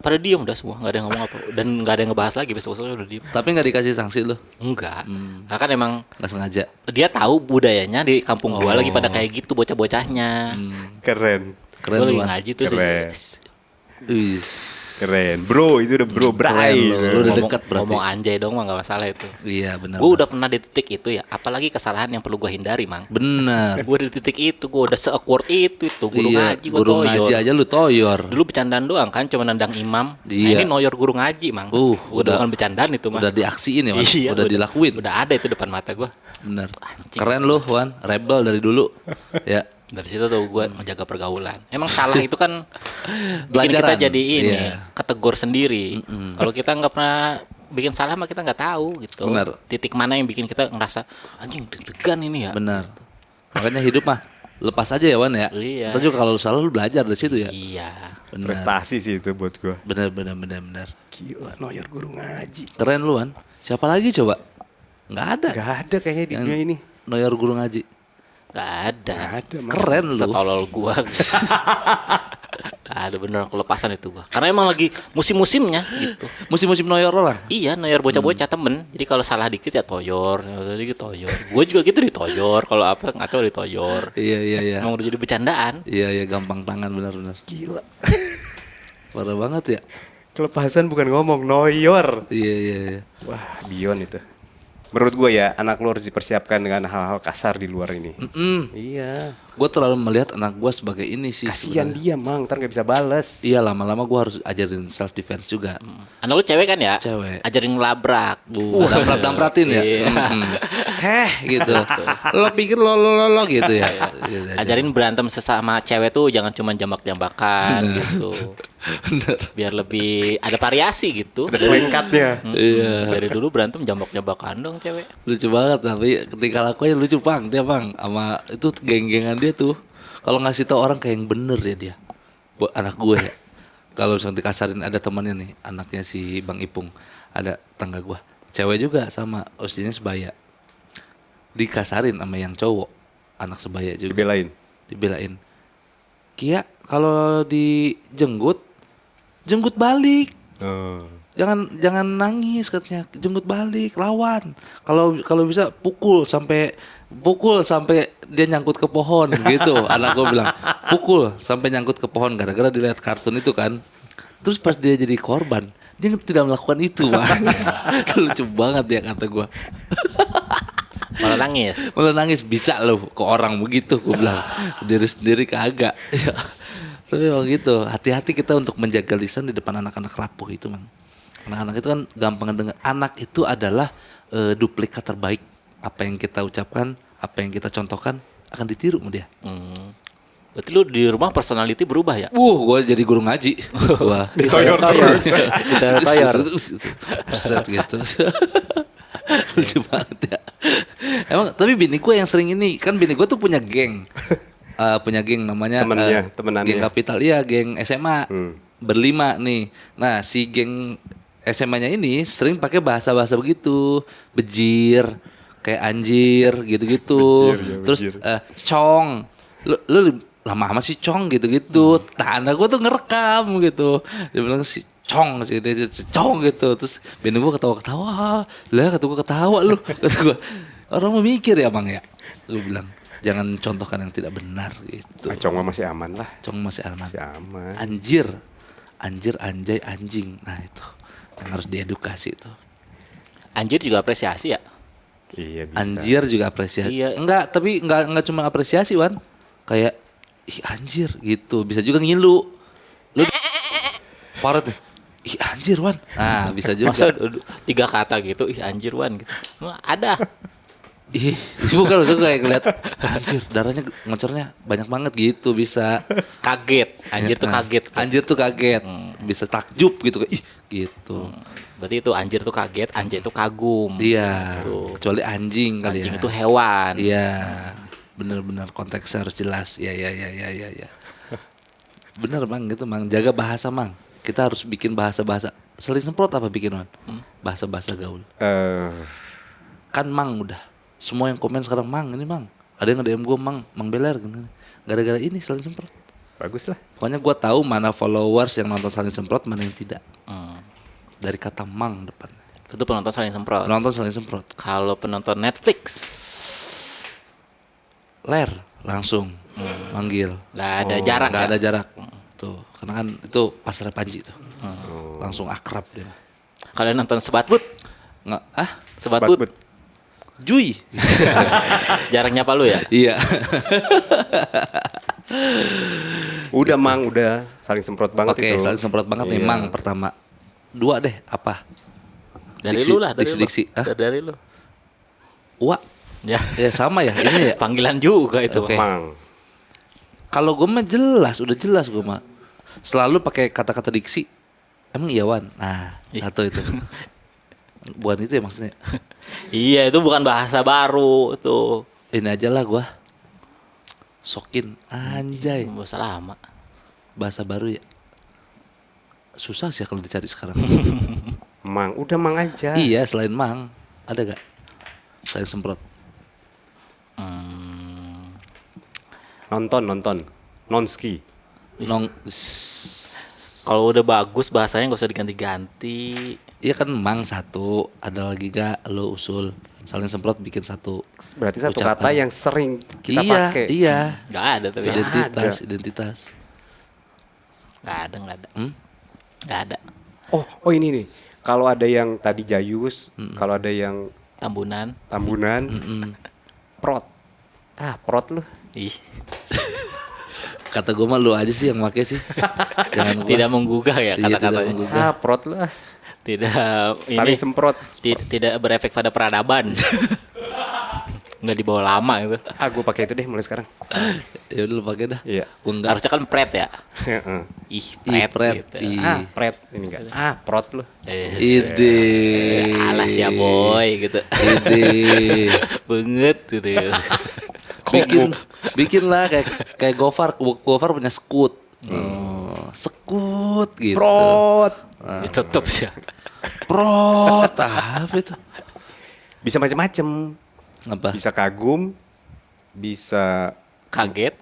Pada diem udah semua, nggak ada yang ngomong apa. Dan nggak ada yang ngebahas lagi, besok-besoknya udah diem. Tapi nggak dikasih sanksi lu? Enggak. Karena kan emang Nggak sengaja? dia tahu budayanya di kampung gua lagi pada kayak gitu bocah-bocahnya. Keren. Keren Gue lagi lu. ngaji tuh Keren. Wis. Keren. Bro, itu udah bro, bray. Keren lu udah dekat berarti. Ngomong anjay dong mah nggak masalah itu. Iya benar. Gue udah pernah di titik itu ya, apalagi kesalahan yang perlu gue hindari, Mang. Benar. Gue di titik itu, gue udah se-awkward itu guru Iya, ngaji gue guru toyor. ngaji aja lu toyor. Dulu bercandaan doang kan, cuma nendang imam. Iya. Nah, ini noyor guru ngaji, Mang. Udah bukan bercandaan itu, Mang. Udah diaksiin ya, Wan? Iya, udah dilakuin. Udah ada itu depan mata gue. Bener. Anjing. Keren lu, Wan. Rebel dari dulu. Ya. Dari situ tuh gue menjaga pergaulan. Emang salah itu kan bikin Pelajaran. kita jadi ini, Iya. ketegur sendiri. Kalau kita nggak pernah bikin salah mah kita nggak tahu gitu. Benar. Titik mana yang bikin kita ngerasa anjing deg-degan ini ya. Benar. Makanya hidup mah lepas aja ya, Wan ya. Iya. Ntar juga kalau lu salah lu belajar dari situ ya. Iya. Benar. Prestasi sih itu buat gua. Benar. Gila, noyor guru ngaji. Keren lu, Wan. Siapa lagi coba? Nggak ada. Gak ada kayaknya di Yang dunia ini. Noyor guru ngaji. Gak ada. Gak ada. Mang. Keren lu. Setolol gua. Gak ada bener kelepasan itu gua. Karena emang lagi musim-musimnya gitu. Musim-musim noyor orang. Iya, noyor bocah-bocah temen. Jadi kalau salah dikit ya toyor, dikit toyor. Gue juga gitu ditoyor. Kalau apa ngaco ditoyor. Iya. Emang udah jadi bercandaan. Iya, gampang tangan benar. Gila. Parah banget ya. Kelepasan bukan ngomong, noyor. Iya. Wah, beyond itu. Menurut gue ya, anak lu harus dipersiapkan dengan hal-hal kasar di luar ini. Iya. Gue terlalu melihat anak gue sebagai ini sih. Kasian sebenarnya. dia, Mang. Ntar gak bisa bales. Iya, lama-lama gue harus ajarin self defense juga. Anak lu cewek kan ya? Cewek. Ajarin ngelabrak. Damprat-dampratin ya. Iya. Heh gitu. Lo pikir lo gitu ya. Ajarin berantem sesama cewek tuh jangan cuma jambak-jambakan gitu. Bener. Biar lebih ada variasi gitu. Ada selengkatnya. Iya. Dari dulu berantem jambak-jambakan dong cewek. Lucu banget tapi ketika lakunya lucu Bang. Dia Bang sama itu geng-gengan dia tuh. Kalau ngasih tahu orang kayak yang bener ya dia. Buat anak gue ya. Kalau misalnya dikasarin ada temannya nih, anaknya si Bang Ipung. Ada tangga gue. Cewek juga sama, usianya sebaya. Dikasarin sama yang cowok, anak sebaya juga. Dibelain. Kia kalau dijenggut balik. Jangan nangis katanya, jenggut balik, lawan. Kalau bisa pukul sampai dia nyangkut ke pohon gitu. Anak gue bilang, pukul sampai nyangkut ke pohon gara-gara dilihat kartun itu kan. Terus pas dia jadi korban, dia tidak melakukan itu, Bang. Lucu banget ya kata gue. Malah nangis bisa loh ke orang begitu, gue bilang. Diri sendiri kagak. Tapi begitu, hati-hati kita untuk menjaga lisan di depan anak-anak rapuh itu, Mang. Anak-anak itu kan gampang dengar. Anak itu adalah duplikat terbaik. Apa yang kita ucapkan, apa yang kita contohkan akan ditiru sama dia. Berarti lu di rumah personality berubah ya? Gue jadi guru ngaji. Gua Ditoyor terus. Ditoyor. Buset gitu. Lucu banget ya. Emang tapi bini gue yang sering ini, kan bini gue tuh punya geng. Punya geng namanya temenannya. geng Kapital. Iya, geng SMA. Berlima nih. Nah, si geng SMA-nya ini sering pakai bahasa-bahasa begitu. Bejir, kayak anjir gitu-gitu. Bejir, ya, Terus bejir. cong. Lu lama amat sih cong gitu-gitu. Nah, anak gue tuh ngerekam gitu. Dia bilang si cong sih, dia si cong gitu. Terus bini gue ketawa-ketawa. Lah kata gue ketawa lu. Kata gue, orang mau mikir ya bang ya. Lu bilang jangan contohkan yang tidak benar gitu. Cong mah masih aman lah. Cong masih aman. Masih aman. Anjir, anjay, anjing. Nah itu yang harus diedukasi itu. Anjir juga apresiasi ya? Iya bisa. Anjir juga apresiasi. Iya. Enggak, tapi enggak cuma apresiasi Wan. Kayak ih anjir gitu. Bisa juga ngilu. Lu parah tuh. Ih anjir Wan. Nah, bisa juga. Masa 3 kata gitu, ih anjir Wan gitu. Wah, ada. Ih, bukan maksudnya kayak ngeliat anjir darahnya ngocornya banyak banget gitu bisa. Kaget. Anjir tuh Nah, kaget. Anjir tuh kaget. Bisa takjub gitu ih gitu. Berarti itu anjir tuh kaget, anjay itu kagum. Iya. Tuh. Kecuali anjing kali Anjing ya. itu hewan. Iya. Bener-bener konteksnya harus jelas. Iya. Bener Mang gitu Mang. Jaga bahasa Mang. Kita harus bikin bahasa-bahasa. Seling semprot apa bikin Wan? Bahasa-bahasa gaul. Kan Mang udah. Semua yang komen sekarang Mang ini Mang. Ada yang nge-DM gue Mang Beler gini. Gara-gara ini Seling semprot. Bagus lah. Pokoknya gue tahu mana followers yang nonton Saling Semprot, mana yang tidak. Dari kata Mang depan. Itu penonton saling semprot. Penonton Saling Semprot. Kalau penonton Netflix Ler langsung manggil. nggak ada jarak Nggak ya? ada jarak. Tuh, karena kan itu pasar Panji tuh. Langsung akrab dia. Kalian nonton Sebat But? Nggak Sebat But. But. Jui. Jaraknya apa lu ya? Iya. Udah Mang, udah saling semprot banget Oke, itu. Saling Semprot banget nih Iya. Mang pertama. 2 deh, apa? Dari Diksi- lu lah, dari diksi. lu. Dari lu. Wah, Ya. ya sama ya ini ya. Panggilan juga itu. Oke. Mang. Kalau gue mah jelas, udah jelas gue mah. Selalu pakai kata-kata diksi. Emang iya Wan? Nah, satu itu. Bukan itu ya maksudnya. Iya, itu bukan bahasa baru tuh. Ini aja lah gue. Sokin anjay. Bahasa lama. Bahasa baru ya. Susah sih kalau dicari sekarang. Mang, udah Mang aja. Iya, selain Mang ada gak? Selain semprot. Nonton. Nonski. Nong. Kalau udah bagus bahasanya nggak usah diganti-ganti. Iya kan Mang satu, ada lagi gak lo usul Saling Semprot bikin satu. Berarti satu ucapan. kata yang sering kita iya, pakai. Iya. Nggak ada tapi. Identitas. Nggak ada. Nggak ada. Oh ini nih. Kalau ada yang tadi Jayus, kalau ada yang Tambunan. Tambunan, prot. Prot lu. Ih, Kata gue mah lu aja sih yang make sih. Jangan gua. tidak menggugah ya Iya, tidak kata-katanya. menggugah. Prot lu. Tidak Saling ini semprot. tidak berefek pada peradaban. Nggak dibawa lama itu. Gue pakai itu deh mulai sekarang. Ya udah lu pakai dah. Iya. Gua enggak. Harusnya kan pret ya. Heeh. Ih, Ih, pret, pret. gitu. Ih. Pret ini enggak. Prot lu. Ide. Alas ya boy gitu. Ide. Banget gitu ya. Bikin lah kayak Gofar punya skut. Sekut gitu. Prot. Tetep sih. Prot apa itu? Bisa macam-macam. Apa? Bisa kagum, bisa Kaget.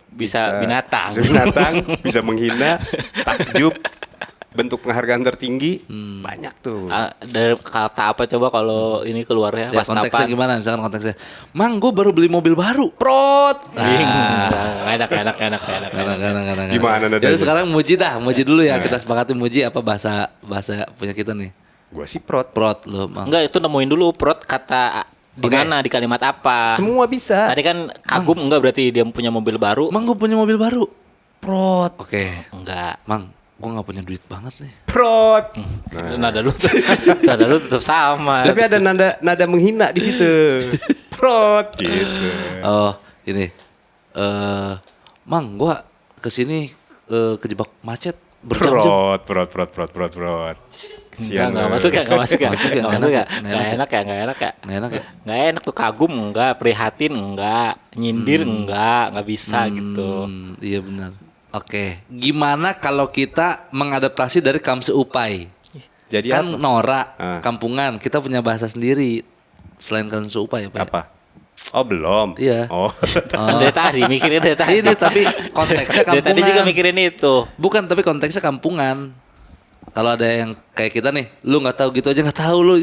bisa binatang. Bisa binatang, bisa menghina, takjub, bentuk penghargaan tertinggi. Banyak tuh. Dari kata apa coba kalau ini keluarnya Ya pas konteksnya kapan? gimana? Misalkan konteksnya, Mang gue baru beli mobil baru. Prot. Enak. Kadang-kadang. Gimana nadanya? Jadi sekarang muji dulu ya. Kita sepakati muji apa bahasa punya kita nih. Gua sih prot. Prot lo, Mang. Enggak, itu nemuin dulu prot kata di Oke. mana, di kalimat apa. Semua bisa. Tadi kan kagum enggak berarti dia punya mobil baru. Mang gue punya mobil baru. Prot. Oke. Enggak. Mang, gue nggak punya duit banget nih. Prot. Nada lu tetap sama. Tapi ada nada menghina di situ. Prot gitu. Oh, ini. Mang, gua kesini kejebak macet berjam-jam. Prot. Kesian Enggak lu. masuk ya, enggak masuk ya. Masuk ya, Enggak nggak masuk ya. enak ya, Enggak enak ya, enggak enak ya. Nggak enak ya? Enggak enak tuh, kagum enggak, prihatin enggak, nyindir enggak bisa gitu. Iya benar. Oke, gimana kalau kita mengadaptasi dari Kamse Upai? Jadi Kan apa? norak, Ah. kampungan, kita punya bahasa sendiri selain Kamse Upai apa? Ya? Apa? Oh belum. Iya. Oh. Dari tadi mikirnya dari tadi. Ini tapi konteksnya Dari kampungan. tadi juga mikirin itu. Bukan, tapi konteksnya kampungan. Kalau ada yang kayak kita nih, lu nggak tahu gitu aja nggak tahu lu,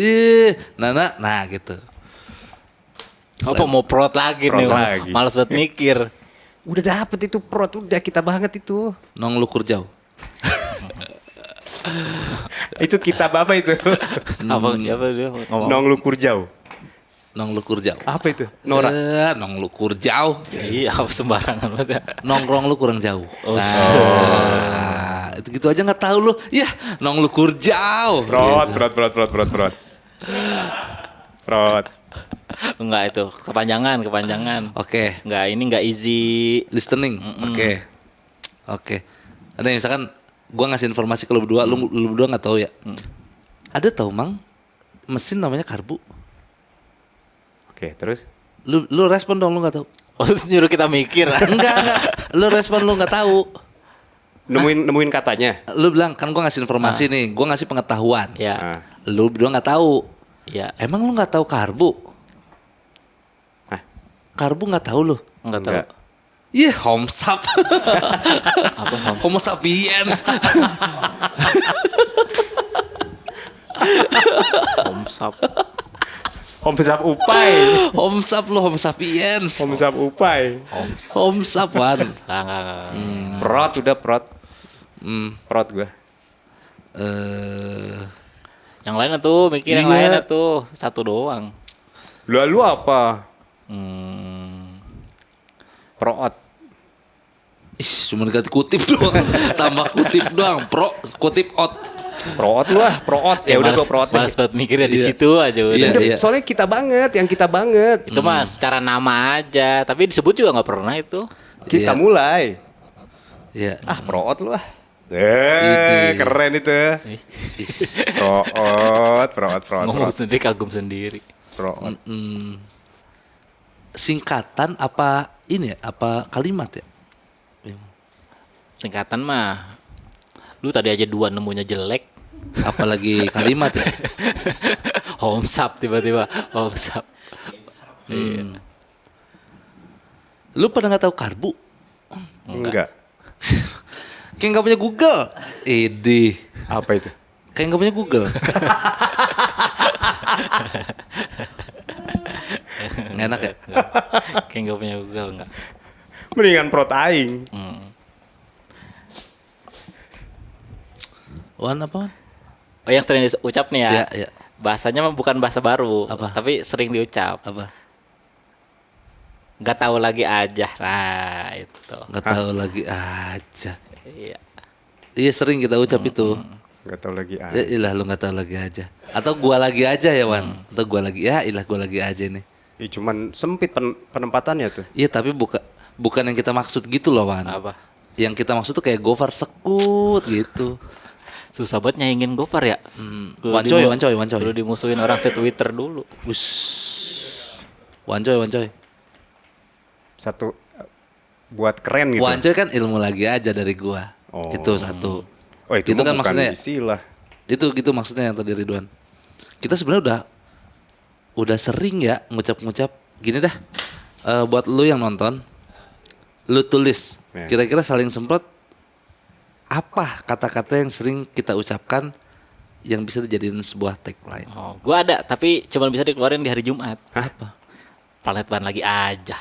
nah gitu. Apa mau prot lagi Prot nih? lagi. Males banget mikir. Udah dapet itu prot, udah kita banget itu. Nong lukur jauh. Itu kitab apa itu? Apa dia ngomong? Nong lukur jauh. Nong lukur jauh. Apa itu? Nora. Nong lukur jauh. Iya, apa sembarangan banget ya. Nongkrong lu kurang jauh. Oh, Itu gitu aja nggak tahu lu. Ya, nong lukur jauh. Prot. Enggak itu, kepanjangan. Oke, Enggak, ini enggak easy. listening. Oke. Ada yang misalkan gua ngasih informasi ke lu berdua, lu berdua nggak tahu ya. Ada tahu Mang, mesin namanya karbu. Oke, terus? Lu respon dong, lu nggak tahu. Oh, terus nyuruh kita mikir. Enggak. Lu respon lu nggak tahu. Nemuin katanya. Lu bilang kan gua ngasih informasi nih, gua ngasih pengetahuan. Ya. Ah. Lu berdua nggak tahu. Ya. Emang lu nggak tahu karbu? Hah? Karbu nggak tahu lu? Enggak tahu. Enggak. Iya, Homo sap. Homo sapiens. Homsap. Homsap upai. Homo sap lu, Homo sapiens. Homsap upai. Homo sap Wan. Enggak. Prot udah prot. Prot gua. Yang lain tuh, mikir yang Iya. lain tuh. Satu doang. Lu apa? Proot. Cuma ganti kutip doang. Tambah kutip doang. Kutip ot. Proot lu ah, proot. Ya udah gua proot Males aja. banget mikirnya di Iya. situ aja udah. Iya. Udah, soalnya kita banget, yang kita banget. Itu mah secara nama aja, tapi disebut juga nggak pernah itu. Kita Iya. mulai. Iya. Ah, proot lu ah. Ide. Keren itu. Proot. Ngomong sendiri kagum sendiri. Proot. Singkatan apa ini ya? Apa kalimat ya? Singkatan mah, lu tadi aja dua nemunya jelek. Apalagi kalimat ya? Homsap tiba-tiba, homsap. Lu pada nggak tahu karbu? Enggak. Kayak nggak punya Google. Ide. Apa itu? Kayak nggak punya Google. Nggak enak ya? Kayak nggak punya Google nggak? Mendingan proot aing. Wan apa Wan? Oh, yang sering diucap nih ya. Iya, iya. Bahasanya mah bukan bahasa baru, Apa? tapi sering diucap. Apa? Nggak tahu lagi aja. Nah, itu. Nggak tahu lagi aja. Iya. Iya sering kita ucap itu. Enggak tahu lagi ah. Ya ilah lu nggak tahu lagi aja. Atau gua lagi aja ya Wan. Atau gua lagi ya ilah gua lagi aja nih. Ya, cuman sempit penempatannya tuh. Iya tapi bukan yang kita maksud gitu loh Wan. Apa? Yang kita maksud tuh kayak Gofar sekut gitu. Susah banget nyaingin Gofar ya. Wancoy. Dulu dimusuhin orang se-Twitter dulu. Wancoy. Satu buat keren gitu. Wancoy kan ilmu lagi aja dari gua. Oh. Itu satu. Oh, itu kan mah bukan maksudnya. istilah. Itu gitu maksudnya yang tadi Ridwan. Kita sebenarnya udah sering ya ngucap-ngucap gini dah. Buat lu yang nonton, lu tulis. Ya. Kira-kira saling semprot apa kata-kata yang sering kita ucapkan yang bisa dijadiin sebuah tagline. Oh, gua ada, tapi cuma bisa dikeluarin di hari Jumat. Apa? Planet ban lagi aja.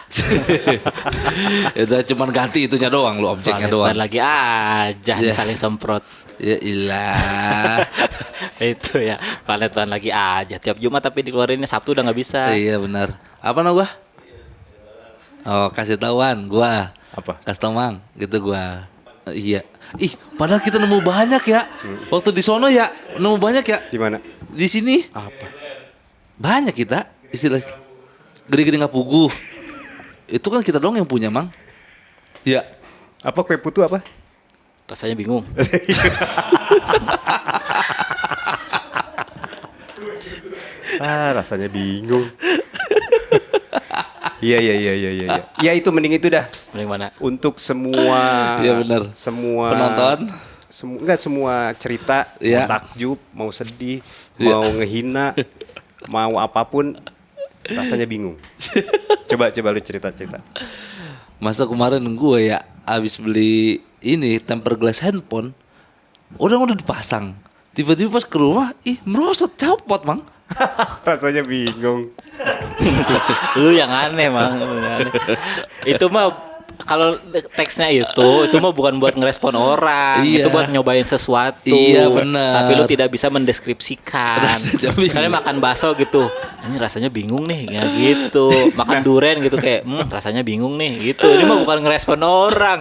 Itu cuman ganti itunya doang lu, objeknya Planet doang. ban lagi aja, Iya. saling semprot. Ya ilah. Itu ya, planet ban lagi aja. Tiap Jumat tapi dikeluarinnya Sabtu udah nggak bisa. Iya benar. Apa no gua? Oh, kasih tahuan gua. Apa? Kasih tau Mang, gitu gua. Iya. Ih, padahal kita nemu banyak ya. Waktu di sono ya, nemu banyak ya. Di mana? Di sini Apa? banyak kita istilah gede-gede nggak pugu. Itu kan kita doang yang punya, Mang. Ya. Apa kue putu apa? Rasanya bingung. Rasanya bingung. Iya. Ya itu mending itu dah. Mending mana? Untuk semua Iya, benar. semua Penonton. enggak semua cerita, Iya. mau takjub, mau sedih, Iya. mau ngehina, mau apapun rasanya bingung. Coba lu cerita. Masa kemarin gue ya abis beli ini tempered glass handphone, udah dipasang. Tiba-tiba pas ke rumah, merosot copot, Mang. Rasanya bingung. Lu yang aneh, Mang. Lu yang aneh. Itu mah kalau teksnya itu mah bukan buat ngerespon orang, Iya. itu buat nyobain sesuatu. Iya, benar. Tapi lu tidak bisa mendeskripsikan. Rasanya bingung. Misalnya makan bakso gitu, ini rasanya bingung nih, ya gitu. Makan durian gitu kayak, rasanya bingung nih, gitu. Ini mah bukan ngerespon orang.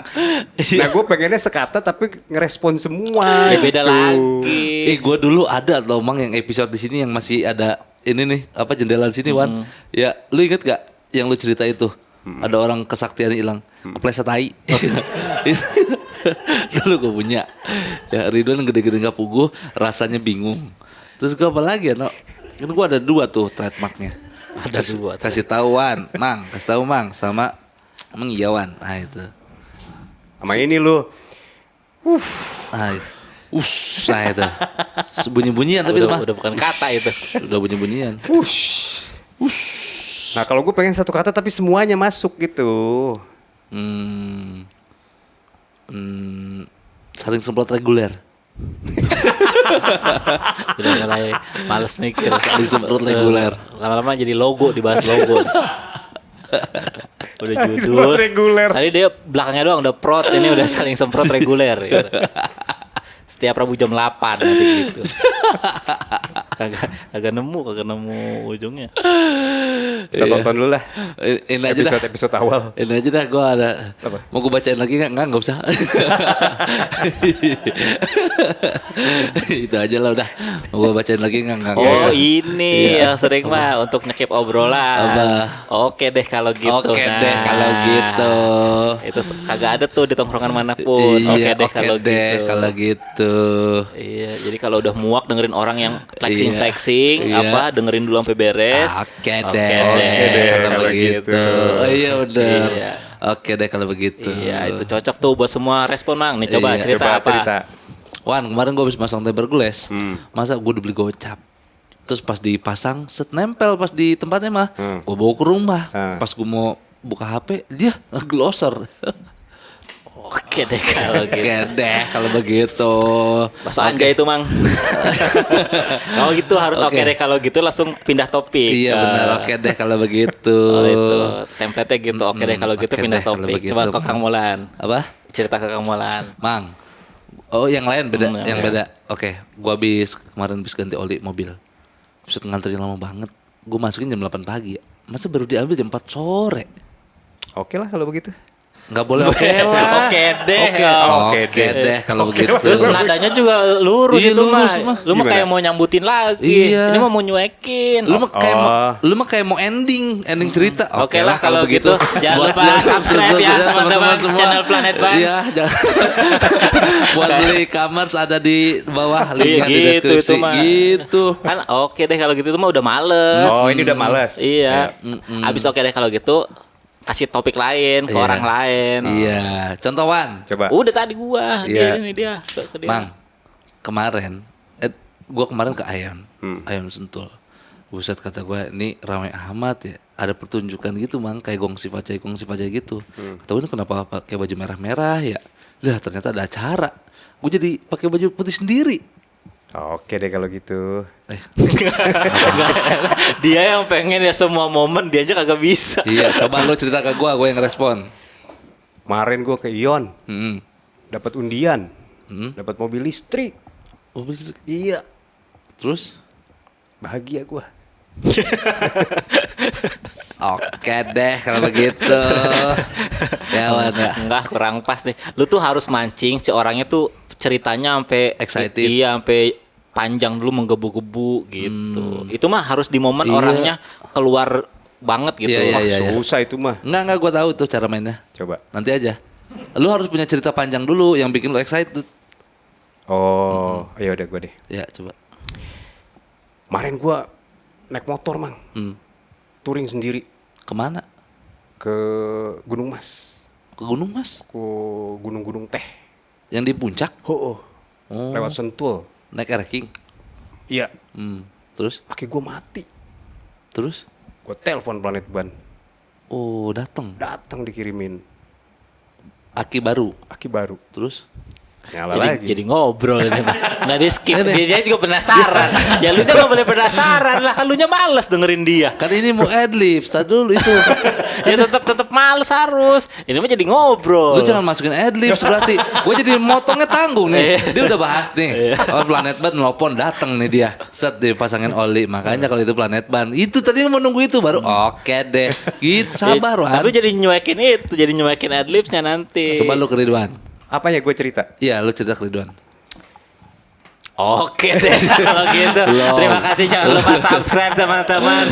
Nah, gue pengennya sekata tapi ngerespon semua. Ya beda gitu. lagi. Gue dulu ada loh, Mang, yang episode di sini yang masih ada ini nih, apa jendela di sini, Wan. Ya, lu inget gak yang lu cerita itu? Ada orang kesaktian hilang, kepleset tai. Dulu gue punya. Ya, Ridwan gede-gede gak puguh, rasanya bingung. Terus gue apa lagi ya, no? Kan gue ada 2 tuh trademarknya. Ada 2. Kasih tahuan, Mang, kasih tahu Mang, sama mengiyawan. Nah itu. Sama ini lu. Nah, nah itu. Bunyi-bunyian tapi itu mah. Udah bukan kata itu. Udah bunyi-bunyian. Nah, kalau gue pengen satu kata tapi semuanya masuk gitu. Saling semprot reguler. Udah mulai males mikir. Disemprot reguler. Lama-lama jadi logo, dibahas logo. Udah Saling judul. semprot reguler. Tadi dia belakangnya doang udah prot, ini udah saling semprot reguler gitu. Setiap Rabu jam 8 nanti gitu. Kagak nemu ujungnya. Kita tonton dulu lah Ini aja dah. episode awal. Ini aja dah, gue ada. Apa? Mau gue bacain lagi nggak? Nggak usah. Itu aja lah udah. Mau gue bacain lagi nggak Oh usah. ini Iya. yang sering mah untuk nyekip obrolan. Apa? Oke deh kalau gitu. Oke deh kalau gitu. Itu kagak ada tuh di tongkrongan manapun. Iya, Oke deh kalau gitu. kalau gitu. Iya, jadi kalau udah muak dengerin orang yang flexing Iya. apa dengerin dulu sampai beres. Oke deh. Oke deh kalau kalau begitu. gitu. Oh iya udah. Iya. Oke deh kalau begitu. Iya, itu cocok tuh buat semua respon, Mang. Nih coba Iya. cerita Coba apa? cerita. Wan, kemarin gue habis masang tempered glass. Masa gue udah beli gocap. Terus pas dipasang, set nempel pas di tempatnya mah. Gue bawa ke rumah. Pas gue mau buka HP, dia ngeglosor. Oke deh kalau gitu. Oke deh kalau begitu. Masuk anjay itu, Mang. Kalau gitu harus oke deh kalau gitu langsung pindah topik. Iya benar, oke deh kalau begitu. Oh itu template-nya gitu. Oke deh kalau gitu Oke pindah deh kalau topik. begitu, Coba ke Mang. Kang Molan. Apa? Cerita ke Kang Molan. Mang. Oh yang lain beda, yang iya. beda. Oke, gua kemarin habis ganti oli mobil. Buset ngantri lama banget. Gue masukin jam 8 pagi ya. Masa baru diambil jam 4 sore? Oke lah kalau begitu. Nggak boleh oke lah. Oke deh. Oke deh kalau begitu. Terus nadanya juga lurus Iya, itu lurus, mah. mah. Lu mah Gimana? kayak mau nyambutin lagi. Iya. Ini mah mau nyuekin. Lu mah kayak mau ending cerita. Oke lah kalau gitu. Jangan Buat lupa subscribe ya teman-teman semua. channel Planet Bang. Iya, jangan. Buat beli kamar ada di bawah linknya di Gitu deskripsi. itu mah. Gitu. Kan oke deh kalau gitu itu mah udah males. Oh, ini udah malas. Iya. Abis oke deh kalau gitu kasih topik lain ke Iya. orang lain. Iya, contohan. Coba. Udah tadi gua. Iya. Ini dia. Ke dia. Mang, kemarin gua kemarin ke Ayon, Ayon Sentul. Buset kata gua ini ramai amat ya. Ada pertunjukan gitu, Mang, kayak gongsi pacai gitu. Kata gua ini kenapa pakai baju merah-merah ya? Lah ternyata ada acara. Gue jadi pakai baju putih sendiri. Oke deh kalau gitu. Dia yang pengen ya semua momen dia aja kagak bisa. Iya, coba lu cerita ke gua yang respon. Kemarin gue ke Ion, Hmm. dapat undian, dapat mobil listrik. Oh, bener. Iya, Terus? bahagia gue. Oke deh kalau begitu. Ya, Wan, ya. Enggak kurang pas nih. Lu tuh harus mancing si orangnya tuh ceritanya sampai Excited. Iya, sampai panjang dulu menggebu-gebu gitu. Itu mah harus di momen Iya. orangnya keluar banget gitu. Iya, Wah, iya, iya. Susah itu mah. Enggak, gua tahu tuh cara mainnya. Coba. Nanti aja. Lu harus punya cerita panjang dulu yang bikin lu excited. Oh, ya udah gue deh. Ya, coba. Kemarin gue naik motor, Mang. Touring sendiri Kemana? ke Gunung Mas. Ke Gunung Mas? Ke gunung-gunung teh. Yang di puncak? Oh. Lewat Sentul. Naik Air King? Iya. Terus? Aki gue mati. Terus? Gue telepon Planet Ban. Oh, datang. Datang dikirimin Aki baru. aki baru. Terus? Nyala Jadi, lagi. jadi ngobrol ini mah. Nggak di skip. Dia juga penasaran. Ya lu jangan boleh penasaran lah. Kan lu nya males dengerin dia. Kan ini mau adlib, start dulu itu. Ya tetap males harus. Ini mah jadi ngobrol. Lu jangan masukin adlib berarti. Gue jadi motongnya tanggung nih. Dia udah bahas nih. Oh, Planet Ban nelfon datang nih dia. Set dipasangin oli. Makanya kalau itu Planet Ban. Itu tadi mau nunggu itu baru oke deh. Gitu sabar Wan. Tapi jadi nyuekin itu, jadi nyuekin adlibsnya nanti. Coba lu ke Ridwan. Apa ya gue cerita? Iya, lu cerita ke Ridwan. Oke deh kalau gitu. Terima kasih, jangan lupa subscribe teman-teman.